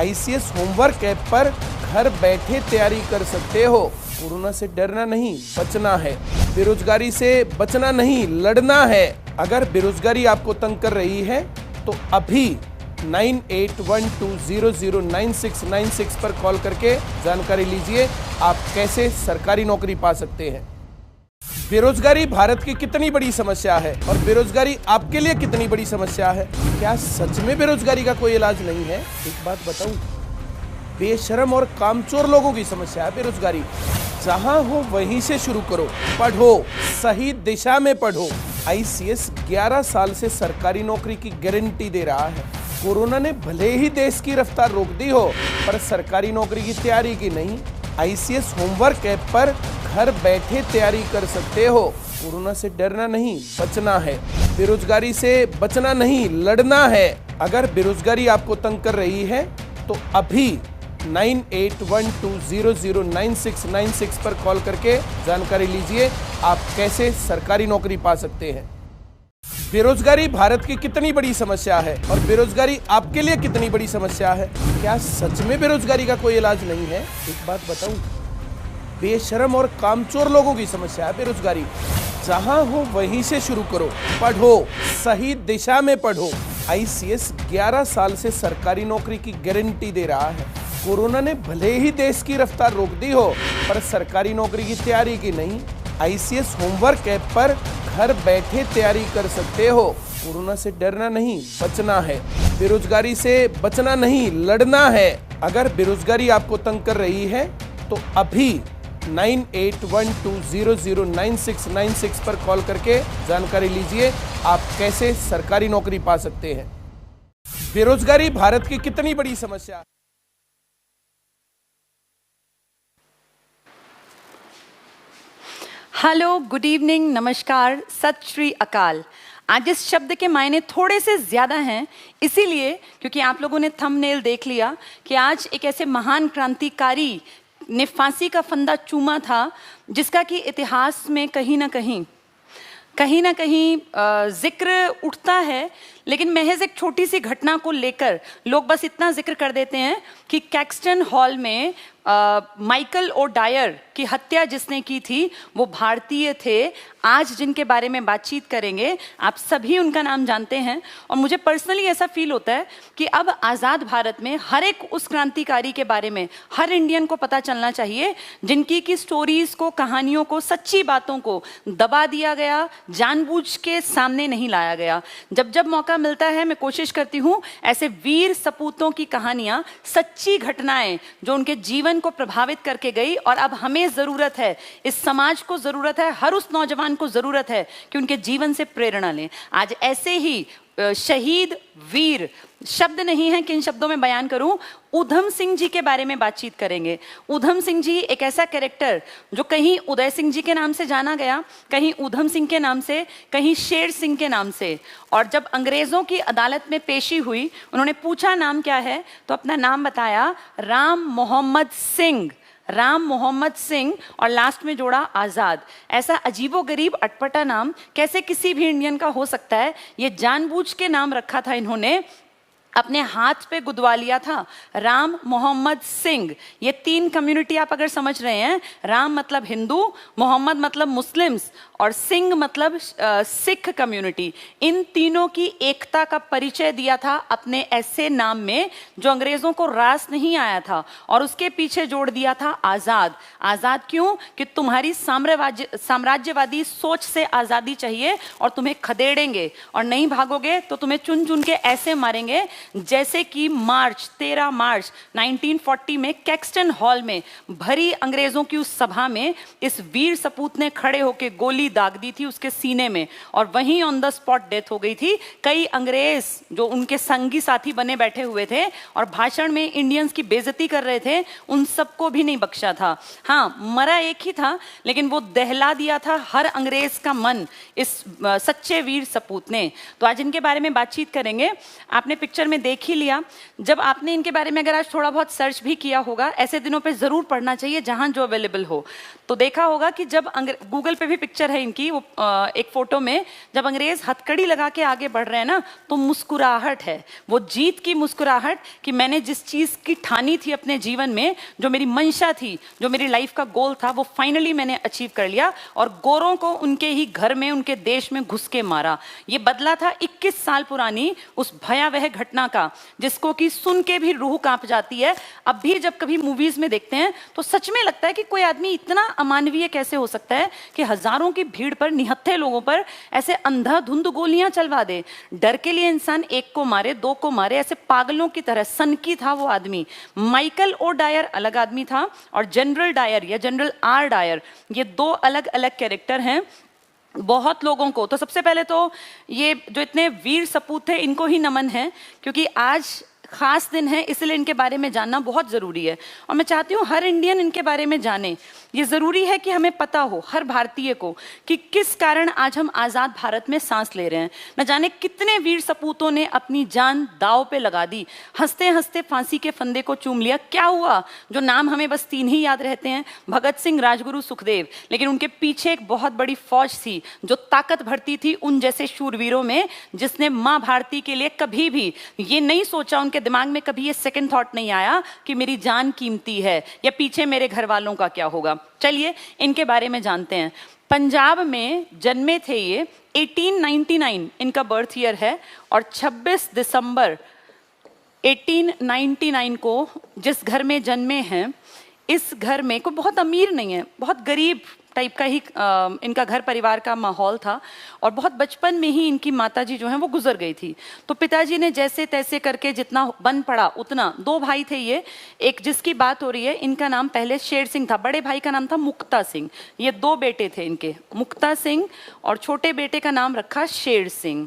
ICS homework app पर घर बैठे तैयारी कर सकते हो। कोरोना से डरना नहीं, बचना है। बेरोजगारी से बचना नहीं, लड़ना है। अगर बेरोजगारी आपको तंग कर रही है तो अभी 9812009696 पर कॉल करके जानकारी लीजिए आप कैसे सरकारी नौकरी पा सकते हैं। बेरोजगारी भारत की कितनी बड़ी समस्या है और बेरोजगारी आपके लिए कितनी बड़ी समस्या है? क्या सच में बेरोजगारी का कोई इलाज नहीं है? एक बात बताऊं, बेशरम और कामचोर लोगों की समस्या है बेरोजगारी। जहां हो वहीं से शुरू करो, पढ़ो, सही दिशा में पढ़ो। ICS 11 साल से सरकारी नौकरी की गारंटी दे रहा है। कोरोना ने भले ही देश की रफ्तार रोक दी हो, पर सरकारी नौकरी की तैयारी की नहीं। ICS होमवर्क ऐप पर घर बैठे तैयारी कर सकते हो। कोरोना से डरना नहीं, बचना है। बेरोजगारी से बचना नहीं, लड़ना है। अगर बेरोजगारी आपको तंग कर रही है तो अभी 9812009696 पर कॉल करके जानकारी लीजिए आप कैसे सरकारी नौकरी पा सकते हैं। बेरोजगारी भारत की कितनी बड़ी समस्या है और बेरोजगारी आपके लिए कितनी बड़ी समस्या है? क्या सच में बेरोजगारी का कोई इलाज नहीं है? एक बात बताऊं, बेशरम और कामचोर लोगों की समस्या है बेरोजगारी। जहां हो वहीं से शुरू करो, पढ़ो, सही दिशा में पढ़ो। ICS 11 साल से सरकारी नौकरी की गारंटी दे रहा है। कोरोना ने भले ही देश की रफ्तार रोक दी हो, पर सरकारी नौकरी की तैयारी की नहीं। ICS होमवर्क ऐप पर घर बैठे तैयारी कर सकते हो। कोरोना से डरना नहीं, बचना है। बेरोजगारी से बचना नहीं, लड़ना है। अगर बेरोजगारी आपको तंग कर रही है तो अभी 9812009696 पर कॉल करके जानकारी लीजिए आप कैसे सरकारी नौकरी पा सकते हैं। बेरोजगारी भारत की कितनी बड़ी समस्या है। हेलो, गुड इवनिंग, नमस्कार, सत श्री अकाल। आज इस शब्द के मायने थोड़े से ज़्यादा हैं, इसीलिए क्योंकि आप लोगों ने थंबनेल देख लिया कि आज एक ऐसे महान क्रांतिकारी ने फांसी का फंदा चूमा था जिसका कि इतिहास में कहीं ना कहीं जिक्र उठता है, लेकिन महज एक छोटी सी घटना को लेकर लोग बस इतना जिक्र कर देते हैं कि कैक्सटन हॉल में माइकल ओडायर की हत्या जिसने की थी वो भारतीय थे। आज जिनके बारे में बातचीत करेंगे आप सभी उनका नाम जानते हैं और मुझे पर्सनली ऐसा फील होता है कि अब आज़ाद भारत में हर एक उस क्रांतिकारी के बारे में हर इंडियन को पता चलना चाहिए जिनकी की स्टोरीज को, कहानियों को, सच्ची बातों को दबा दिया गया, जानबूझ के सामने नहीं लाया गया। जब जब मौका मिलता है मैं कोशिश करती हूँ ऐसे वीर सपूतों की कहानियाँ, सच्ची घटनाएं जो उनके जीवन को प्रभावित करके गई और अब हमें ज़रूरत है, इस समाज को ज़रूरत है, हर उस नौजवान को ज़रूरत है कि उनके जीवन से प्रेरणा लें। आज ऐसे ही शहीद वीर शब्द नहीं है, किन शब्दों में बयान करूं, ऊधम सिंह जी के बारे में बातचीत करेंगे। ऊधम सिंह जी एक ऐसा कैरेक्टर जो कहीं उदय सिंह जी के नाम से जाना गया, कहीं ऊधम सिंह के नाम से, कहीं शेर सिंह के नाम से। और जब अंग्रेजों की अदालत में पेशी हुई, उन्होंने पूछा नाम क्या है, तो अपना नाम बताया राम मोहम्मद सिंह, राम मोहम्मद सिंह, और लास्ट में जोड़ा आज़ाद। ऐसा अजीबोगरीब अटपटा नाम कैसे किसी भी इंडियन का हो सकता है? ये जानबूझ के नाम रखा था इन्होंने, अपने हाथ पे गुदवा लिया था, राम मोहम्मद सिंह। ये तीन कम्युनिटी आप अगर समझ रहे हैं, राम मतलब हिंदू, मोहम्मद मतलब मुस्लिम्स और सिंह मतलब सिख कम्युनिटी, इन तीनों की एकता का परिचय दिया था अपने ऐसे नाम में जो अंग्रेजों को रास नहीं आया था, और उसके पीछे जोड़ दिया था आज़ाद। आज़ाद क्यों? कि तुम्हारी साम्राज्यवादी सोच से आज़ादी चाहिए और तुम्हें खदेड़ेंगे और नहीं भागोगे तो तुम्हें चुन चुन के ऐसे मारेंगे जैसे कि 13 मार्च 1940 में कैक्सटन हॉल में भरी अंग्रेजों की उस सभा में इस वीर सपूत ने खड़े होकर गोली दाग दी थी उसके सीने में और वहीं ऑन द स्पॉट डेथ हो गई थी। कई अंग्रेज जो उनके संगी साथी बने बैठे हुए थे और भाषण में इंडियंस की बेइज्जती कर रहे थे, उन सबको भी नहीं बख्शा था। हाँ, मरा एक ही था, लेकिन वो दहला दिया था हर अंग्रेज का मन इस सच्चे वीर सपूत ने। तो आज इनके बारे में बातचीत करेंगे। आपने पिक्चर में देख ही लिया। जब आपने इनके बारे में अगर आज थोड़ा बहुत सर्च भी किया होगा, ऐसे दिनों पे जरूर पढ़ना चाहिए जहां जो अवेलेबल हो, तो देखा होगा कि जब गूगल पे भी पिक्चर है है इनकी, वो एक फोटो में जब अंग्रेज हथकड़ी लगा के आगे बढ़ रहे हैं ना, तो मुस्कुराहट है, वो जीत की मुस्कुराहट कि मैंने जिस चीज की ठानी थी अपने जीवन में, जो मेरी मंशा थी, जो मेरी लाइफ का गोल था, वो फाइनली मैंने अचीव कर लिया और गोरों को उनके ही घर में, उनके देश में घुस के मारा। ये बदला था 21 साल पुरानी उस भयावह घटना का, जिसको कि सुन के भी रूह कांप जाती है। अब भी जब कभी मूवीज में देखते हैं तो सच में लगता है कि कोई आदमी इतना अमानवीय कैसे हो सकता है कि हजारों की भीड़ पर, निहत्थे लोगों पर ऐसे अंधाधुंध गोलियां चलवा दे। डर के लिए इंसान एक को मारे, दो को मारे, ऐसे पागलों की तरह सनकी था वो आदमी। माइकल ओ डायर अलग आदमी था और जनरल डायर या जनरल आर डायर, ये दो अलग अलग कैरेक्टर हैं। बहुत लोगों को तो सबसे पहले तो ये जो इतने वीर सपूत थे इनको ही नमन है, क्योंकि आज खास दिन है, इसलिए इनके बारे में जानना बहुत ज़रूरी है और मैं चाहती हूँ हर इंडियन इनके बारे में जाने। ये ज़रूरी है कि हमें पता हो, हर भारतीय को, कि किस कारण आज हम आज़ाद भारत में सांस ले रहे हैं। न जाने कितने वीर सपूतों ने अपनी जान दाव पे लगा दी, हंसते हंसते फांसी के फंदे को चूम लिया। क्या हुआ? जो नाम हमें बस 3 ही याद रहते हैं, भगत सिंह, राजगुरु, सुखदेव, लेकिन उनके पीछे एक बहुत बड़ी फौज थी जो ताकत भरती थी उन जैसे शूरवीरों में, जिसने माँ भारती के लिए कभी भी ये नहीं सोचा, उनके दिमाग में कभी ये सेकंड थॉट नहीं आया कि मेरी जान कीमती है या पीछे मेरे घर वालों का क्या होगा। चलिए इनके बारे में जानते हैं। पंजाब में जन्मे थे ये, 1899 इनका बर्थ ईयर है और 26 दिसंबर 1899 को जिस घर में जन्मे हैं, इस घर में कोई बहुत अमीर नहीं है, बहुत गरीब टाइप का ही इनका घर परिवार का माहौल था और बहुत बचपन में ही इनकी माताजी जो हैं वो गुजर गई थी। तो पिताजी ने जैसे तैसे करके जितना बन पड़ा उतना, 2 भाई थे ये, एक जिसकी बात हो रही है इनका नाम पहले शेर सिंह था, बड़े भाई का नाम था मुक्ता सिंह। ये 2 बेटे थे इनके, मुक्ता सिंह, और छोटे बेटे का नाम रखा शेर सिंह।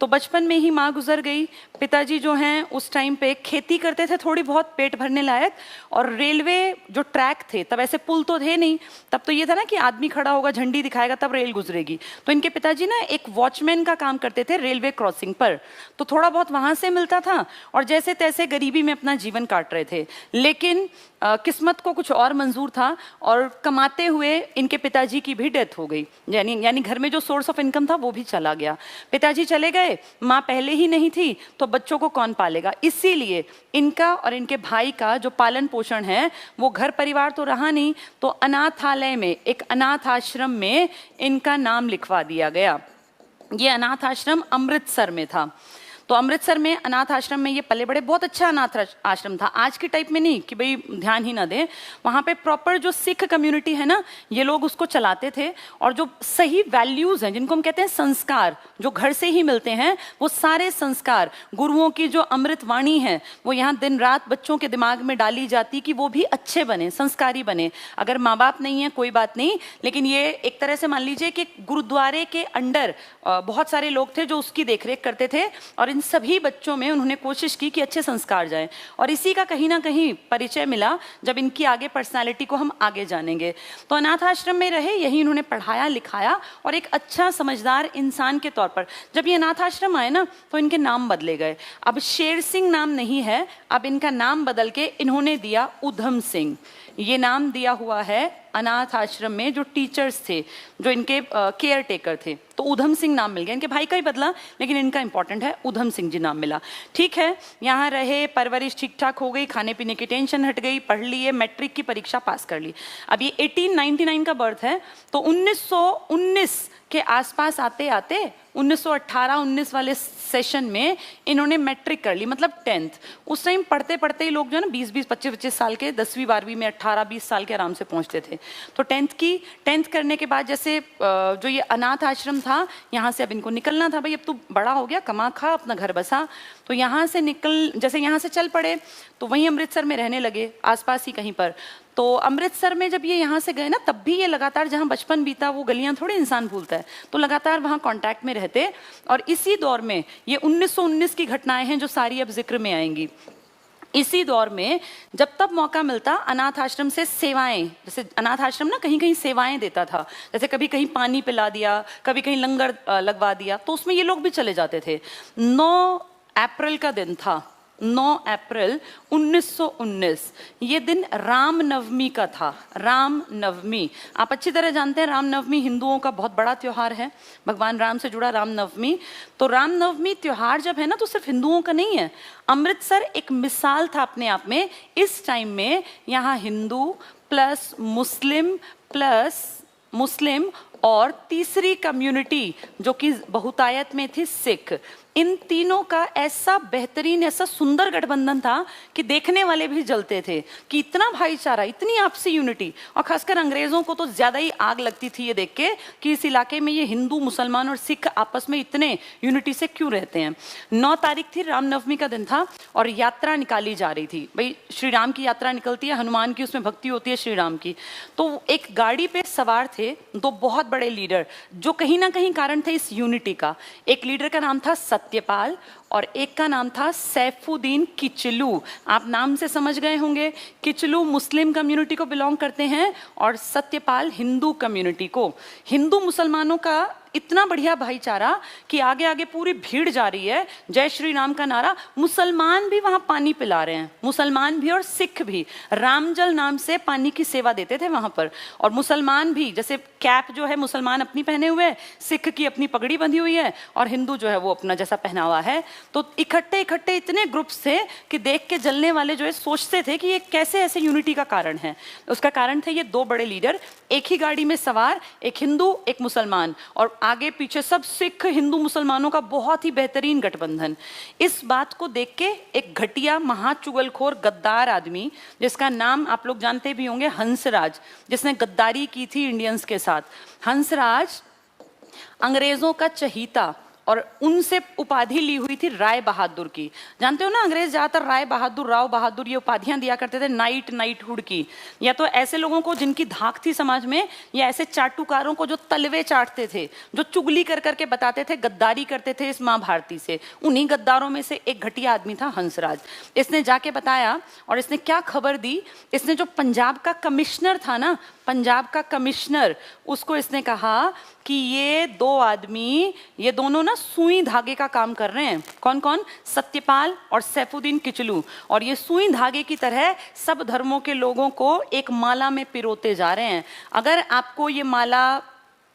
तो बचपन में ही माँ गुजर गई। पिताजी जो हैं उस टाइम पे खेती करते थे थोड़ी बहुत पेट भरने लायक, और रेलवे जो ट्रैक थे, तब ऐसे पुल तो थे नहीं, तब तो ये था ना कि आदमी खड़ा होगा, झंडी दिखाएगा तब रेल गुजरेगी। तो इनके पिताजी ना एक वॉचमैन का काम करते थे रेलवे क्रॉसिंग पर, तो थोड़ा बहुत वहां से मिलता था और जैसे तैसे गरीबी में अपना जीवन काट रहे थे। लेकिन किस्मत को कुछ और मंजूर था और कमाते हुए इनके पिताजी की भी डेथ हो गई, यानी घर में जो सोर्स ऑफ इनकम था वो भी चला गया। पिताजी चले गए, माँ पहले ही नहीं थी, तो बच्चों को कौन पालेगा। इसीलिए इनका और इनके भाई का जो पालन पोषण है वो घर परिवार तो रहा नहीं, तो अनाथालय में, एक अनाथ आश्रम में इनका नाम लिखवा दिया गया। ये अनाथ आश्रम अमृतसर में था। तो अमृतसर में अनाथ आश्रम में ये पले बड़े, बहुत अच्छा अनाथ आश्रम था, आज के टाइप में नहीं कि भाई ध्यान ही ना दें। वहाँ पे प्रॉपर जो सिख कम्युनिटी है ना, ये लोग उसको चलाते थे और जो सही वैल्यूज़ हैं, जिनको हम कहते हैं संस्कार, जो घर से ही मिलते हैं, वो सारे संस्कार, गुरुओं की जो अमृत वाणी है, वो यहाँ दिन रात बच्चों के दिमाग में डाली जाती कि वो भी अच्छे बने, संस्कारी बने। अगर माँ बाप नहीं है कोई बात नहीं, लेकिन ये एक तरह से मान लीजिए कि गुरुद्वारे के अंडर बहुत सारे लोग थे जो उसकी देखरेख करते थे और सभी बच्चों में उन्होंने कोशिश की कि अच्छे संस्कार जाएं। और इसी का कहीं ना कहीं परिचय मिला जब इनकी आगे पर्सनालिटी को हम आगे जानेंगे। तो अनाथ आश्रम में रहे, यही इन्होंने पढ़ाया लिखाया और एक अच्छा समझदार इंसान के तौर पर जब ये अनाथ आश्रम आए ना, तो इनके नाम बदले गए। अब शेर सिंह नाम नहीं है, अब इनका नाम बदल के इन्होंने दिया उधम सिंह। ये नाम दिया हुआ है अनाथ आश्रम में जो टीचर्स थे, जो इनके केयर टेकर थे, तो उधम सिंह नाम मिल गया। इनके भाई का ही बदला, लेकिन इनका इंपॉर्टेंट है, उधम सिंह जी नाम मिला। ठीक है, यहाँ रहे, परवरिश ठीक ठाक हो गई, खाने पीने की टेंशन हट गई, पढ़ लिए, मैट्रिक की परीक्षा पास कर ली। अब ये 1899 का बर्थ है, तो 1919 के आसपास आते आते 1918-19 वाले सेशन में इन्होंने मैट्रिक कर ली, मतलब 10th। उस टाइम पढ़ते पढ़ते ही लोग जो है ना 20-20, 25-25 साल के, 10वीं 12वीं में 18-20 साल के आराम से पहुंचते थे। तो 10th करने के बाद जैसे जो ये अनाथ आश्रम था, यहाँ से अब इनको निकलना था, भाई अब तू बड़ा हो गया, कमा खा, अपना घर बसा। तो यहाँ से जैसे यहाँ से चल पड़े, तो वहीं अमृतसर में रहने लगे, आसपास ही कहीं पर। तो अमृतसर में जब ये यहाँ से गए ना, तब भी ये लगातार, जहाँ बचपन बीता वो गलियाँ थोड़ी इंसान भूलता है, तो लगातार वहाँ कांटेक्ट में रहते। और इसी दौर में ये 1919 की घटनाएं हैं जो सारी अब जिक्र में आएंगी। इसी दौर में जब तब मौका मिलता, अनाथ आश्रम से सेवाएं, जैसे अनाथ आश्रम ना कहीं कहीं सेवाएं देता था, जैसे कभी कहीं पानी पिला दिया, कभी कहीं लंगर लगवा दिया, तो उसमें ये लोग भी चले जाते थे। 9 अप्रैल का दिन था 9 अप्रैल 1919, ये दिन रामनवमी का था। रामनवमी, आप अच्छी तरह जानते हैं रामनवमी हिंदुओं का बहुत बड़ा त्योहार है, भगवान राम से जुड़ा रामनवमी। तो रामनवमी त्योहार जब है ना, तो सिर्फ हिंदुओं का नहीं है। अमृतसर एक मिसाल था अपने आप में। इस टाइम में यहाँ हिंदू प्लस मुस्लिम और तीसरी कम्युनिटी जो कि बहुतायत में थी सिख, इन तीनों का ऐसा बेहतरीन, ऐसा सुंदर गठबंधन था कि देखने वाले भी जलते थे कि इतना भाईचारा, इतनी आपसी यूनिटी। और खासकर अंग्रेजों को तो ज्यादा ही आग लगती थी ये देख के कि इस इलाके में ये हिंदू, मुसलमान और सिख आपस में इतने यूनिटी से क्यों रहते हैं। 9 तारीख थी, रामनवमी का दिन था और यात्रा निकाली जा रही थी। भाई श्री राम की यात्रा निकलती है, हनुमान की उसमें भक्ति होती है श्री राम की। तो एक गाड़ी पे सवार थे 2 बहुत बड़े लीडर जो कहीं ना कहीं कारण थे इस यूनिटी का। एक लीडर का नाम था सत्यपाल और एक का नाम था सैफुद्दीन किचलू। आप नाम से समझ गए होंगे, किचलू मुस्लिम कम्युनिटी को बिलोंग करते हैं और सत्यपाल हिंदू कम्युनिटी को। हिंदू मुसलमानों का इतना बढ़िया भाईचारा कि आगे आगे पूरी भीड़ जा रही है, जय श्री राम का नारा। मुसलमान भी वहां पानी पिला रहे हैं, मुसलमान भी और सिख भी। रामजल नाम से पानी की सेवा देते थे वहां पर। और मुसलमान भी, जैसे कैप जो है मुसलमान अपनी पहने हुए है, सिख की अपनी पगड़ी बंधी हुई है और हिंदू जो है वो अपना जैसा पहनावा है। तो इकट्ठे इकट्ठे इतने ग्रुप्स थे कि देख के जलने वाले जो है सोचते थे कि ये कैसे ऐसे यूनिटी का कारण है। उसका कारण थे ये 2 बड़े लीडर, एक ही गाड़ी में सवार, एक हिंदू एक मुसलमान, और आगे पीछे सब सिख हिंदू मुसलमानों का बहुत ही बेहतरीन गठबंधन। इस बात को देख के एक घटिया महाचुगलखोर गद्दार आदमी, जिसका नाम आप लोग जानते भी होंगे, हंसराज, जिसने गद्दारी की थी इंडियंस के साथ। हंसराज अंग्रेजों का चहीता और उनसे उपाधि ली हुई थी राय बहादुर की। जानते हो ना, अंग्रेज ज्यादातर राय बहादुर, राव बहादुर ये उपाधियां दिया करते थे नाइटहुड की, या तो ऐसे लोगों को जिनकी धाक थी समाज में, या ऐसे चाटुकारों को जो तलवे चाटते थे, जो चुगली कर करके बताते थे, गद्दारी करते थे इस माँ भारती से। उन्हीं गद्दारों में से एक घटिया आदमी था हंसराज। इसने जाके बताया, और इसने क्या खबर दी, इसने जो पंजाब का कमिश्नर था ना, पंजाब का कमिश्नर, उसको इसने कहा कि ये 2 आदमी, ये दोनों ना सुई धागे का काम कर रहे हैं। कौन कौन? सत्यपाल और सैफुद्दीन किचलू। और ये सुई धागे की तरह सब धर्मों के लोगों को एक माला में पिरोते जा रहे हैं। अगर आपको ये माला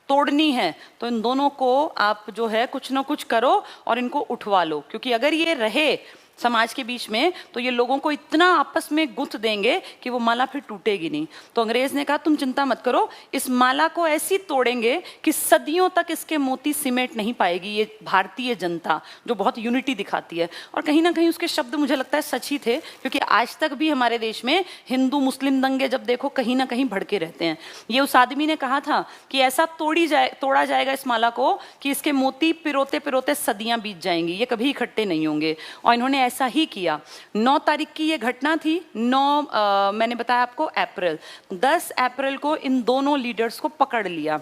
तोड़नी है तो इन दोनों को आप जो है कुछ ना कुछ करो और इनको उठवा लो, क्योंकि अगर ये रहे समाज के बीच में तो ये लोगों को इतना आपस में गुथ देंगे कि वो माला फिर टूटेगी नहीं। तो अंग्रेज ने कहा तुम चिंता मत करो, इस माला को ऐसी तोड़ेंगे कि सदियों तक इसके मोती सिमेट नहीं पाएगी ये भारतीय जनता, जो बहुत यूनिटी दिखाती है। और कहीं ना कहीं उसके शब्द मुझे लगता है सच ही थे, क्योंकि आज तक भी हमारे देश में हिंदू मुस्लिम दंगे जब देखो कहीं ना कहीं भड़के रहते हैं। ये उस आदमी ने कहा था कि ऐसा तोड़ा जाएगा इस माला को कि इसके मोती पिरोते पिरोते सदियां बीत जाएंगी, ये कभी इकट्ठे नहीं होंगे। और इन्होंने ऐसा ही किया। 9 तारीख की ये घटना थी, मैंने बताया आपको अप्रैल। 10 अप्रैल को इन दोनों लीडर्स को पकड़ लिया।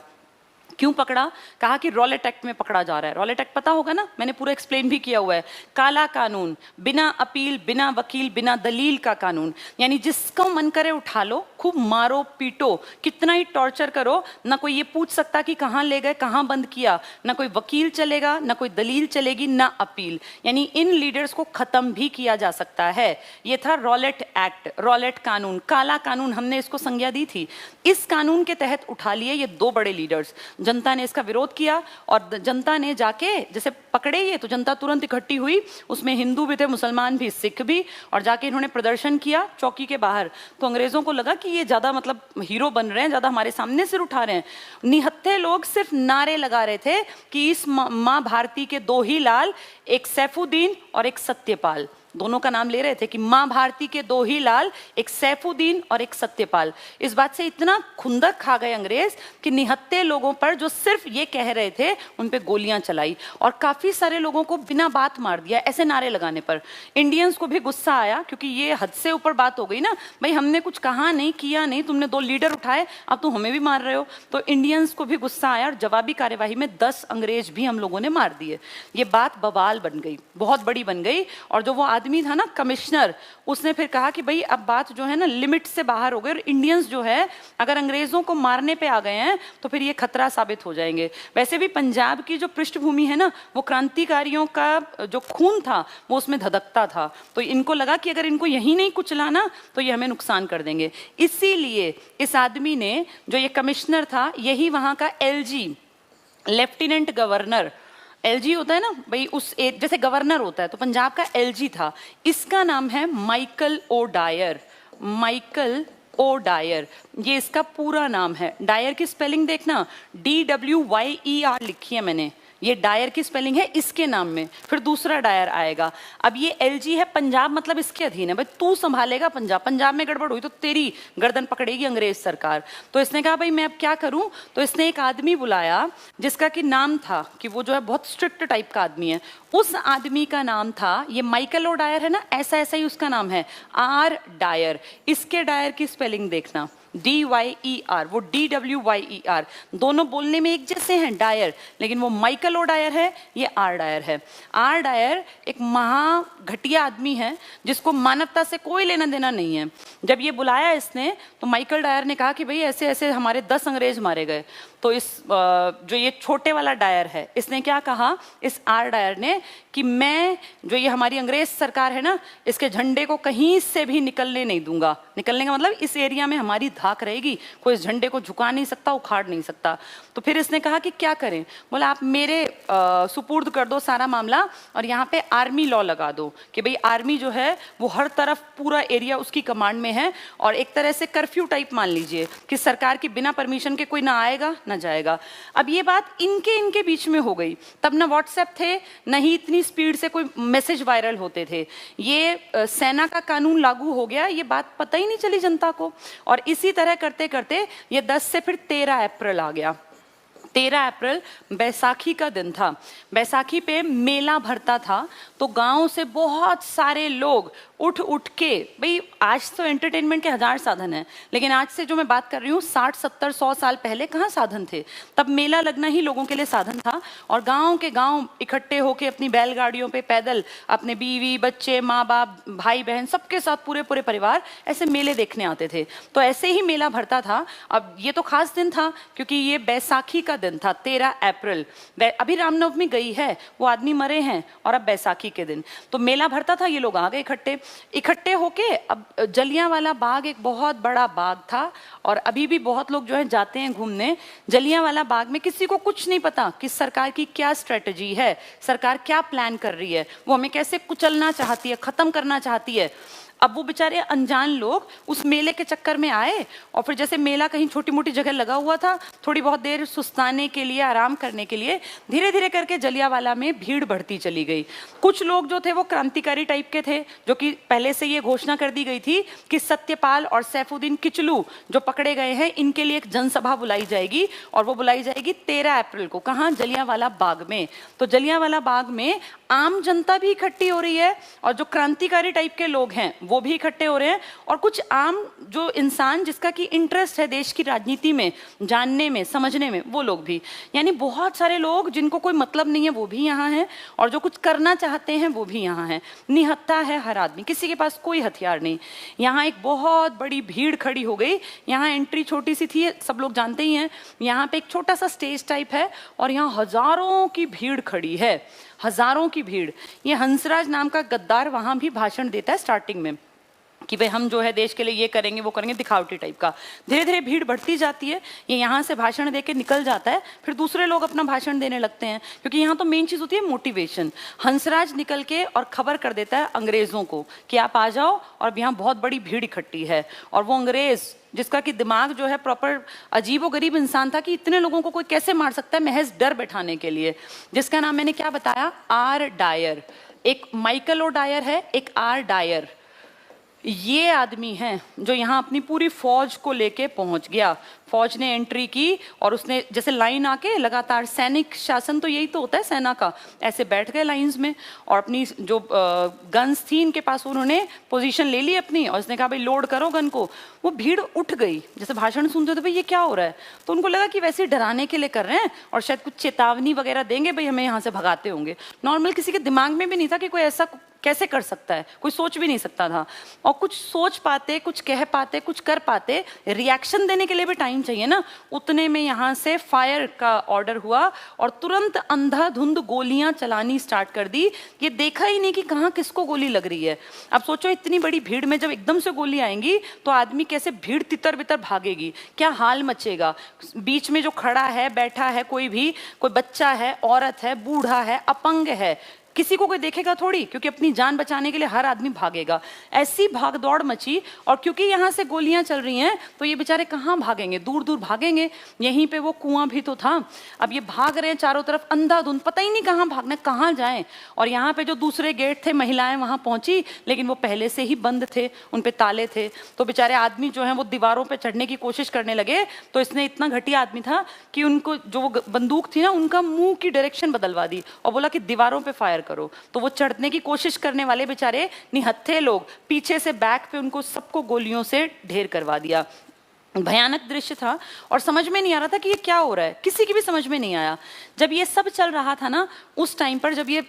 क्यों पकड़ा? कहा कि रॉलेट एक्ट में पकड़ा जा रहा है। रॉलेट एक्ट पता होगा ना, मैंने पूरा एक्सप्लेन भी किया हुआ है। काला कानून, बिना अपील, बिना वकील, बिना दलील का कानून। यानी जिसको मन करे उठा लो, खूब मारो पीटो, कितना ही टॉर्चर करो, ना कोई ये पूछ सकता कि कहाँ ले गए, कहाँ बंद किया, ना कोई वकील चलेगा, ना कोई दलील चलेगी, ना अपील। यानी इन लीडर्स को खत्म भी किया जा सकता है। ये था रॉलेट एक्ट, रॉलेट कानून, काला कानून, हमने इसको संज्ञा दी थी। इस कानून के तहत उठा लिए ये 2 बड़े लीडर्स। जनता ने इसका विरोध किया और जनता ने जाके जैसे पकड़े ये, तो जनता तुरंत इकट्ठी हुई, उसमें हिंदू भी थे, मुसलमान भी, सिख भी, और जाके इन्होंने प्रदर्शन किया चौकी के बाहर। तो अंग्रेजों को लगा कि ये ज्यादा मतलब हीरो बन रहे हैं, ज्यादा हमारे सामने सिर उठा रहे हैं। निहत्थे लोग सिर्फ नारे लगा रहे थे कि इस माँ भारती के 2 ही लाल, एक सैफुद्दीन और एक सत्यपाल, दोनों का नाम ले रहे थे कि माँ भारती के 2 ही लाल, एक सैफुद्दीन और एक सत्यपाल। इस बात से इतना खुंदक खा गए अंग्रेज कि निहत्थे लोगों पर जो सिर्फ ये कह रहे थे उन पे गोलियां चलाई और काफी सारे लोगों को बिना बात मार दिया ऐसे नारे लगाने पर। इंडियंस को भी गुस्सा आया, क्योंकि ये हद से ऊपर बात हो गई ना, भाई हमने कुछ कहा नहीं, किया नहीं, तुमने 2 लीडर उठाए, अब तुम हमें भी मार रहे हो। तो इंडियंस को भी गुस्सा आया और जवाबी कार्यवाही में 10 अंग्रेज भी हम लोगों ने मार दिए। ये बात बवाल बन गई, बहुत बड़ी बन गई। और जो वो आदमी था ना कमिश्नर, उसने फिर कहा कि भाई अब बात जो है ना लिमिट से बाहर हो गई और इंडियंस जो है अगर अंग्रेजों को मारने पे आ गए हैं तो फिर ये खतरा साबित हो जाएंगे। वैसे भी पंजाब की जो पृष्ठभूमि है ना वो क्रांतिकारियों का जो खून था वो उसमें धधकता था, तो इनको लगा कि अगर इनको यही नहीं कुचलाना तो ये हमें नुकसान कर देंगे। इसीलिए इस आदमी ने, जो ये कमिश्नर था, यही वहां का एलजी, लेफ्टिनेंट गवर्नर, एलजी होता है ना भाई, उस जैसे गवर्नर होता है तो पंजाब का एलजी था, इसका नाम है Michael O'Dwyer. Michael O'Dwyer, ये इसका पूरा नाम है। डायर की स्पेलिंग देखना, DWYER लिखी है मैंने, ये डायर की स्पेलिंग है इसके नाम में, फिर दूसरा डायर आएगा। अब ये एलजी है, पंजाब मतलब इसके अधीन है, भाई तू संभालेगा पंजाब, पंजाब में गड़बड़ हुई तो तेरी गर्दन पकड़ेगी अंग्रेज सरकार। तो इसने कहा भाई मैं अब क्या करूं, तो इसने एक आदमी बुलाया जिसका कि नाम था कि वो जो है बहुत स्ट्रिक्ट टाइप का आदमी है। उस आदमी का नाम था, ये माइकल ओ डायर है ना, ऐसा ऐसा ही उसका नाम है, आर डायर। इसके डायर की स्पेलिंग देखना, DYER, वो DWYER, दोनों बोलने में एक जैसे हैं डायर, लेकिन वो माइकल ओ डायर है, ये आर डायर है। आर डायर एक महा घटिया आदमी है जिसको मानवता से कोई लेना देना नहीं है। जब ये बुलाया इसने तो माइकल डायर ने कहा कि भाई ऐसे ऐसे हमारे 10 अंग्रेज मारे गए। तो इस जो ये छोटे वाला डायर है, इसने क्या कहा, इस आर डायर ने, कि मैं जो ये हमारी अंग्रेज सरकार है ना, इसके झंडे को कहीं से भी निकलने नहीं दूंगा। निकलने का मतलब इस एरिया में हमारी धाक रहेगी, कोई इस झंडे को झुका नहीं सकता, उखाड़ नहीं सकता। तो फिर इसने कहा कि क्या करें, बोला आप मेरे सुपुर्द कर दो सारा मामला और यहाँ पे आर्मी लॉ लगा दो कि भाई आर्मी जो है वो हर तरफ पूरा एरिया उसकी कमांड में है, और एक तरह से कर्फ्यू टाइप मान लीजिए कि सरकार की बिना परमिशन के कोई ना आएगा ना जाएगा। अब ये बात इनके बीच में हो गई, तब ना व्हाट्सएप थे, न ही इतनी स्पीड से कोई मैसेज वायरल होते थे। ये सेना का कानून लागू हो गया, ये बात पता ही नहीं चली जनता को। और इसी तरह करते करते ये 10 से फिर 13 अप्रैल आ गया। 13 अप्रैल बैसाखी का दिन था। बैसाखी पे मेला भरता था, तो गांव से बहुत सारे लोग उठ उठ के, भाई आज तो एंटरटेनमेंट के 1000 साधन हैं, लेकिन आज से जो मैं बात कर रही हूँ 60 70 100 साल पहले कहाँ साधन थे। तब मेला लगना ही लोगों के लिए साधन था, और गांव के गांव इकट्ठे होके अपनी बैलगाड़ियों पे पैदल अपने बीवी बच्चे माँ बाप भाई बहन सबके साथ पूरे पूरे परिवार ऐसे मेले देखने आते थे। तो ऐसे ही मेला भरता था। अब ये तो खास दिन था क्योंकि ये बैसाखी का दिन था, 13 अप्रैल। अभी रामनवमी गई है, वो आदमी मरे हैं, और अब बैसाखी के दिन तो मेला भरता था। ये लोग आ गए इकट्ठे होके। अब जलियांवाला बाग एक बहुत बड़ा बाग था, और अभी भी बहुत लोग जो है जाते हैं घूमने। जलियांवाला बाग में किसी को कुछ नहीं पता कि सरकार की क्या स्ट्रेटजी है, सरकार क्या प्लान कर रही है, वो हमें कैसे कुचलना चाहती है, खत्म करना चाहती है। अब वो बेचारे अनजान लोग उस मेले के चक्कर में आए, और फिर जैसे मेला कहीं छोटी मोटी जगह लगा हुआ था, थोड़ी बहुत देर सुस्ताने के लिए, आराम करने के लिए, धीरे धीरे करके जलियांवाला में भीड़ बढ़ती चली गई। कुछ लोग जो थे वो क्रांतिकारी टाइप के थे, जो कि पहले से ये घोषणा कर दी गई थी कि सत्यपाल और सैफुद्दीन किचलू जो पकड़े गए हैं, इनके लिए एक जनसभा बुलाई जाएगी, और वो बुलाई जाएगी 13 अप्रैल को। कहाँ? जलियांवाला बाग में। तो जलियांवाला बाग में आम जनता भी इकट्ठी हो रही है, और जो क्रांतिकारी टाइप के लोग हैं वो भी इकट्ठे हो रहे हैं, और कुछ आम जो इंसान जिसका कि इंटरेस्ट है देश की राजनीति में, जानने में, समझने में, वो लोग भी। यानी बहुत सारे लोग जिनको कोई मतलब नहीं है वो भी यहाँ हैं, और जो कुछ करना चाहते हैं वो भी यहाँ हैं। निहत्था है हर आदमी, किसी के पास कोई हथियार नहीं। यहाँ एक बहुत बड़ी भीड़ खड़ी हो गई। यहाँ एंट्री छोटी सी थी, सब लोग जानते ही हैं। यहाँ पे एक छोटा सा स्टेज टाइप है, और यहाँ हजारों की भीड़ खड़ी है, हजारों की भीड़। ये हंसराज नाम का गद्दार वहां भी भाषण देता है स्टार्टिंग में कि भाई हम जो है देश के लिए ये करेंगे वो करेंगे, दिखावटी टाइप का। धीरे धीरे भीड़ बढ़ती जाती है, ये यहाँ से भाषण दे के निकल जाता है, फिर दूसरे लोग अपना भाषण देने लगते हैं, क्योंकि यहाँ तो मेन चीज़ होती है मोटिवेशन। हंसराज निकल के और खबर कर देता है अंग्रेज़ों को कि आप आ जाओ, और यहाँ बहुत बड़ी भीड़ इकट्ठी है। और वो अंग्रेज़ जिसका कि दिमाग जो है प्रॉपर अजीब व गरीब इंसान था कि इतने लोगों को कोई कैसे मार सकता है, महज डर बैठाने के लिए, जिसका नाम मैंने क्या बताया, आर डायर। एक माइकल ओ डायर है, एक आर डायर। ये आदमी है जो यहाँ अपनी पूरी फौज को लेके पहुंच गया। फौज ने एंट्री की, और उसने जैसे लाइन आके लगातार, सैनिक शासन तो यही तो होता है सेना का, ऐसे बैठ गए लाइंस में, और अपनी जो गन्स थी इनके पास उन्होंने पोजीशन ले ली अपनी, और उसने कहा भाई लोड करो गन को। वो भीड़ उठ गई, जैसे भाषण सुनते थे भाई ये क्या हो रहा है, तो उनको लगा कि वैसे डराने के लिए कर रहे हैं, और शायद कुछ चेतावनी वगैरह देंगे, भाई हमें यहाँ से भगाते होंगे। नॉर्मल किसी के दिमाग में भी नहीं था कि कोई ऐसा कैसे कर सकता है, कोई सोच भी नहीं सकता था। और कुछ सोच पाते, कुछ कह पाते, कुछ कर पाते, रिएक्शन देने के लिए भी टाइम चाहिए ना। उतने में यहाँ से फायर का ऑर्डर हुआ और तुरंत अंधाधुंध गोलियां चलानी स्टार्ट कर दी। ये देखा ही नहीं कि कहाँ किसको गोली लग रही है। अब सोचो इतनी बड़ी भीड़ में जब एकदम से गोली आएंगी तो आदमी कैसे भीड़ तितर बितर भागेगी, क्या हाल मचेगा। बीच में जो खड़ा है, बैठा है, कोई भी, कोई बच्चा है, औरत है, बूढ़ा है, अपंग है, किसी को कोई देखेगा थोड़ी, क्योंकि अपनी जान बचाने के लिए हर आदमी भागेगा। ऐसी भागदौड़ मची। और क्योंकि यहाँ से गोलियां चल रही हैं तो ये बेचारे कहाँ भागेंगे, दूर दूर भागेंगे। यहीं पे वो कुआं भी तो था। अब ये भाग रहे हैं चारों तरफ अंधाधुंध, पता ही नहीं कहाँ भागना, कहाँ जाएं। और यहाँ पे जो दूसरे गेट थे, महिलाएं वहां पहुंची, लेकिन वो पहले से ही बंद थे, उन पे ताले थे। तो बेचारे आदमी जो है वो दीवारों पर चढ़ने की कोशिश करने लगे। तो इसने इतना घटिया आदमी था कि उनको जो वो बंदूक थी ना, उनका मुंह की डायरेक्शन बदलवा दी और बोला कि दीवारों पे फायर करो। तो वो चढ़ने की कोशिश करने वाले बेचारे निहत्थे लोग पीछे से बैक पे उनको सबको गोलियों से ढेर करवा दिया। भयानक दृश्य था और समझ में नहीं आ रहा था कि ये क्या हो रहा है, किसी की भी समझ में नहीं आया। जब ये सब चल रहा था ना, उस टाइम पर जब ये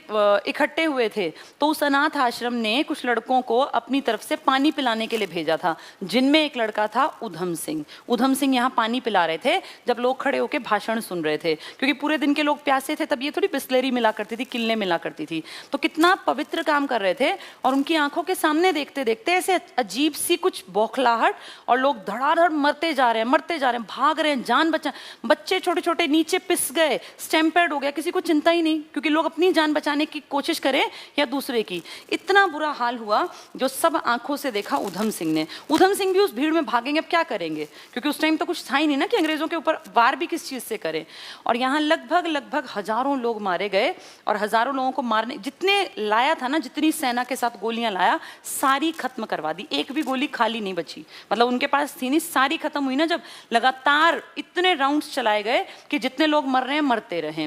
इकट्ठे हुए थे तो उस अनाथ आश्रम ने कुछ लड़कों को अपनी तरफ से पानी पिलाने के लिए भेजा था, जिनमें एक लड़का था उधम सिंह। उधम सिंह यहाँ पानी पिला रहे थे जब लोग खड़े होकर भाषण सुन रहे थे, क्योंकि पूरे दिन के लोग प्यासे थे। तब ये थोड़ी बिस्लेरी मिला करती थी, किल्ले मिला करती थी। तो कितना पवित्र काम कर रहे थे। और उनकी आंखों के सामने देखते देखते ऐसे अजीब सी कुछ बौखलाहट, और लोग धड़ाधड़ मरते जा रहे हैं, भाग रहे हैं, जान बचा। बच्चे छोटे छोटे नीचे पिस गए, स्टैम्पेड हो गया, किसी को चिंता ही नहीं, क्योंकि लोग अपनी जान बचाने की कोशिश करें या दूसरे की। इतना बुरा हाल हुआ जो सब आंखों से देखा उधम सिंह ने। उधम सिंह भी उस भीड़ में भागेंगे, अब क्या करेंगे, क्योंकि उस टाइम तो कुछ था ही नहीं ना कि अंग्रेजों के ऊपर वार भी किस चीज से करें। और यहाँ लगभग हजारों लोग मारे गए। और हजारों लोगों को मारने, जितने लाया था ना, जितनी सेना के साथ गोलियां लाया, सारी खत्म करवा दी। एक भी गोली खाली नहीं बची, मतलब उनके पास थी नहीं, सारी खत्म हुई ना। जब लगातार इतने राउंड्स चलाए गए कि जितने लोग मर रहे हैं मरते रहे।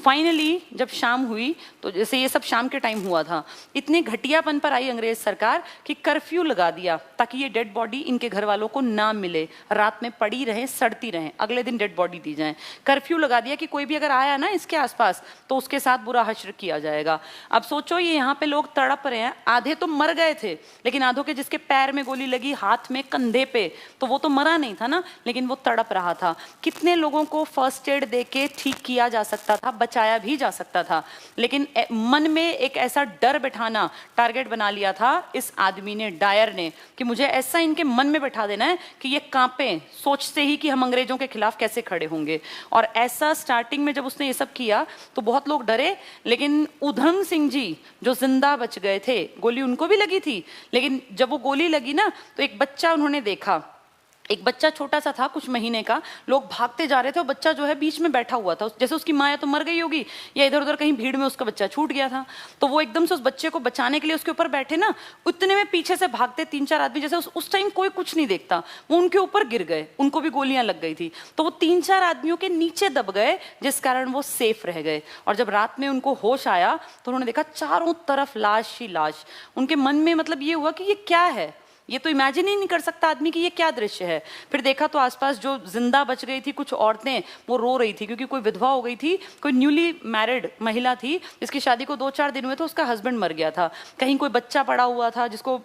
फाइनली जब शाम हुई, तो जैसे ये सब शाम के टाइम हुआ था, इतने घटियापन पर आई अंग्रेज सरकार कि कर्फ्यू लगा दिया ताकि ये डेड बॉडी इनके घर वालों को ना मिले, रात में पड़ी रहे, सड़ती रहे, अगले दिन डेड बॉडी दी जाए। कर्फ्यू लगा दिया कि कोई भी अगर आया ना इसके आसपास तो उसके साथ बुरा हश्र किया जाएगा। अब सोचो ये यहाँ पे लोग तड़प रहे हैं, आधे तो मर गए थे, लेकिन आधों के जिसके पैर में गोली लगी, हाथ में, कंधे पे, तो वो तो मरा नहीं था ना, लेकिन वो तड़प रहा था। कितने लोगों को फर्स्ट एड देके ठीक किया जा सकता था, बचाया भी जा सकता था, लेकिन मन में एक ऐसा डर बिठाना टारगेट बना लिया था इस आदमी ने, डायर ने, कि मुझे ऐसा इनके मन में बैठा देना है कि ये कांपे सोचते ही कि हम अंग्रेजों के खिलाफ कैसे खड़े होंगे। और ऐसा स्टार्टिंग में जब उसने ये सब किया तो बहुत लोग डरे, लेकिन उधम सिंह जी जो जिंदा बच गए थे, गोली उनको भी लगी थी, लेकिन जब वो गोली लगी ना तो एक बच्चा उन्होंने देखा, एक बच्चा छोटा सा था, कुछ महीने का। लोग भागते जा रहे थे और बच्चा जो है बीच में बैठा हुआ था, जैसे उसकी माँ या तो मर गई होगी या इधर उधर कहीं भीड़ में उसका बच्चा छूट गया था। तो वो एकदम से उस बच्चे को बचाने के लिए उसके ऊपर बैठे ना, उतने में पीछे से भागते 3-4 आदमी, जैसे उस टाइम कोई कुछ नहीं देखता, वो उनके ऊपर गिर गए, उनको भी गोलियां लग गई थी। तो वो 3-4 आदमियों के नीचे दब गए, जिस कारण वो सेफ रह गए। और जब रात में उनको होश आया तो उन्होंने देखा चारों तरफ लाश ही लाश। उनके मन में मतलब ये हुआ कि ये क्या है, ये तो इमेजिन ही नहीं कर सकता आदमी कि ये क्या दृश्य है। फिर देखा तो आसपास जो जिंदा बच गई थी कुछ औरतें, वो रो रही थी, क्योंकि कोई विधवा हो गई थी, कोई न्यूली मैरिड महिला थी जिसकी शादी को 2-4 दिन हुए थे, उसका हस्बैंड मर गया था, कहीं कोई बच्चा पड़ा हुआ था जिसको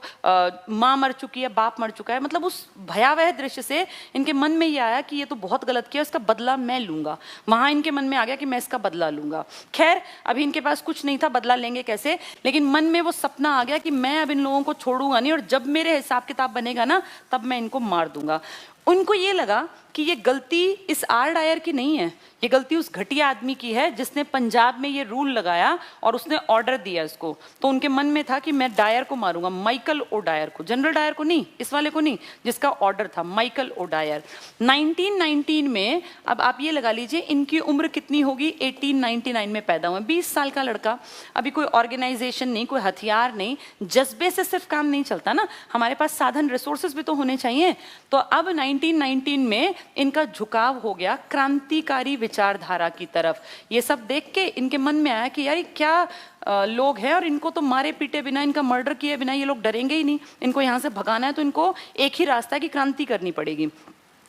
माँ मर चुकी है, बाप मर चुका है। मतलब उस भयावह दृश्य से इनके मन में ये आया कि ये तो बहुत गलत किया, इसका बदला मैं लूंगा। वहां इनके मन में आ गया कि मैं इसका बदला लूंगा। खैर अभी इनके पास कुछ नहीं था, बदला लेंगे कैसे, लेकिन मन में वो सपना आ गया कि मैं अब इन लोगों को छोड़ूंगा नहीं, और जब मेरे हिसाब किताब बनेगा ना तब मैं इनको मार दूंगा। उनको ये लगा कि ये गलती इस आर डायर की नहीं है, ये गलती उस घटिया आदमी की है जिसने पंजाब में ये रूल लगाया और उसने ऑर्डर दिया इसको। तो उनके मन में था कि मैं डायर को मारूंगा, माइकल ओ डायर को, जनरल डायर को नहीं, इस वाले को नहीं जिसका ऑर्डर था, माइकल ओ डायर। 1919 में, अब आप ये लगा लीजिए इनकी उम्र कितनी होगी, 1899 में पैदा हुए, 20 साल का लड़का। अभी कोई ऑर्गेनाइजेशन नहीं, कोई हथियार नहीं, जज्बे से सिर्फ काम नहीं चलता ना, हमारे पास साधन रिसोर्सेज भी तो होने चाहिए। तो अब 1919 में इनका झुकाव हो गया क्रांतिकारी विचारधारा की तरफ। ये सब देख के इनके मन में आया कि यार क्या लोग हैं, और इनको तो मारे पीटे बिना, इनका मर्डर किए बिना ये लोग डरेंगे ही नहीं, इनको यहाँ से भगाना है तो इनको एक ही रास्ता है कि क्रांति करनी पड़ेगी।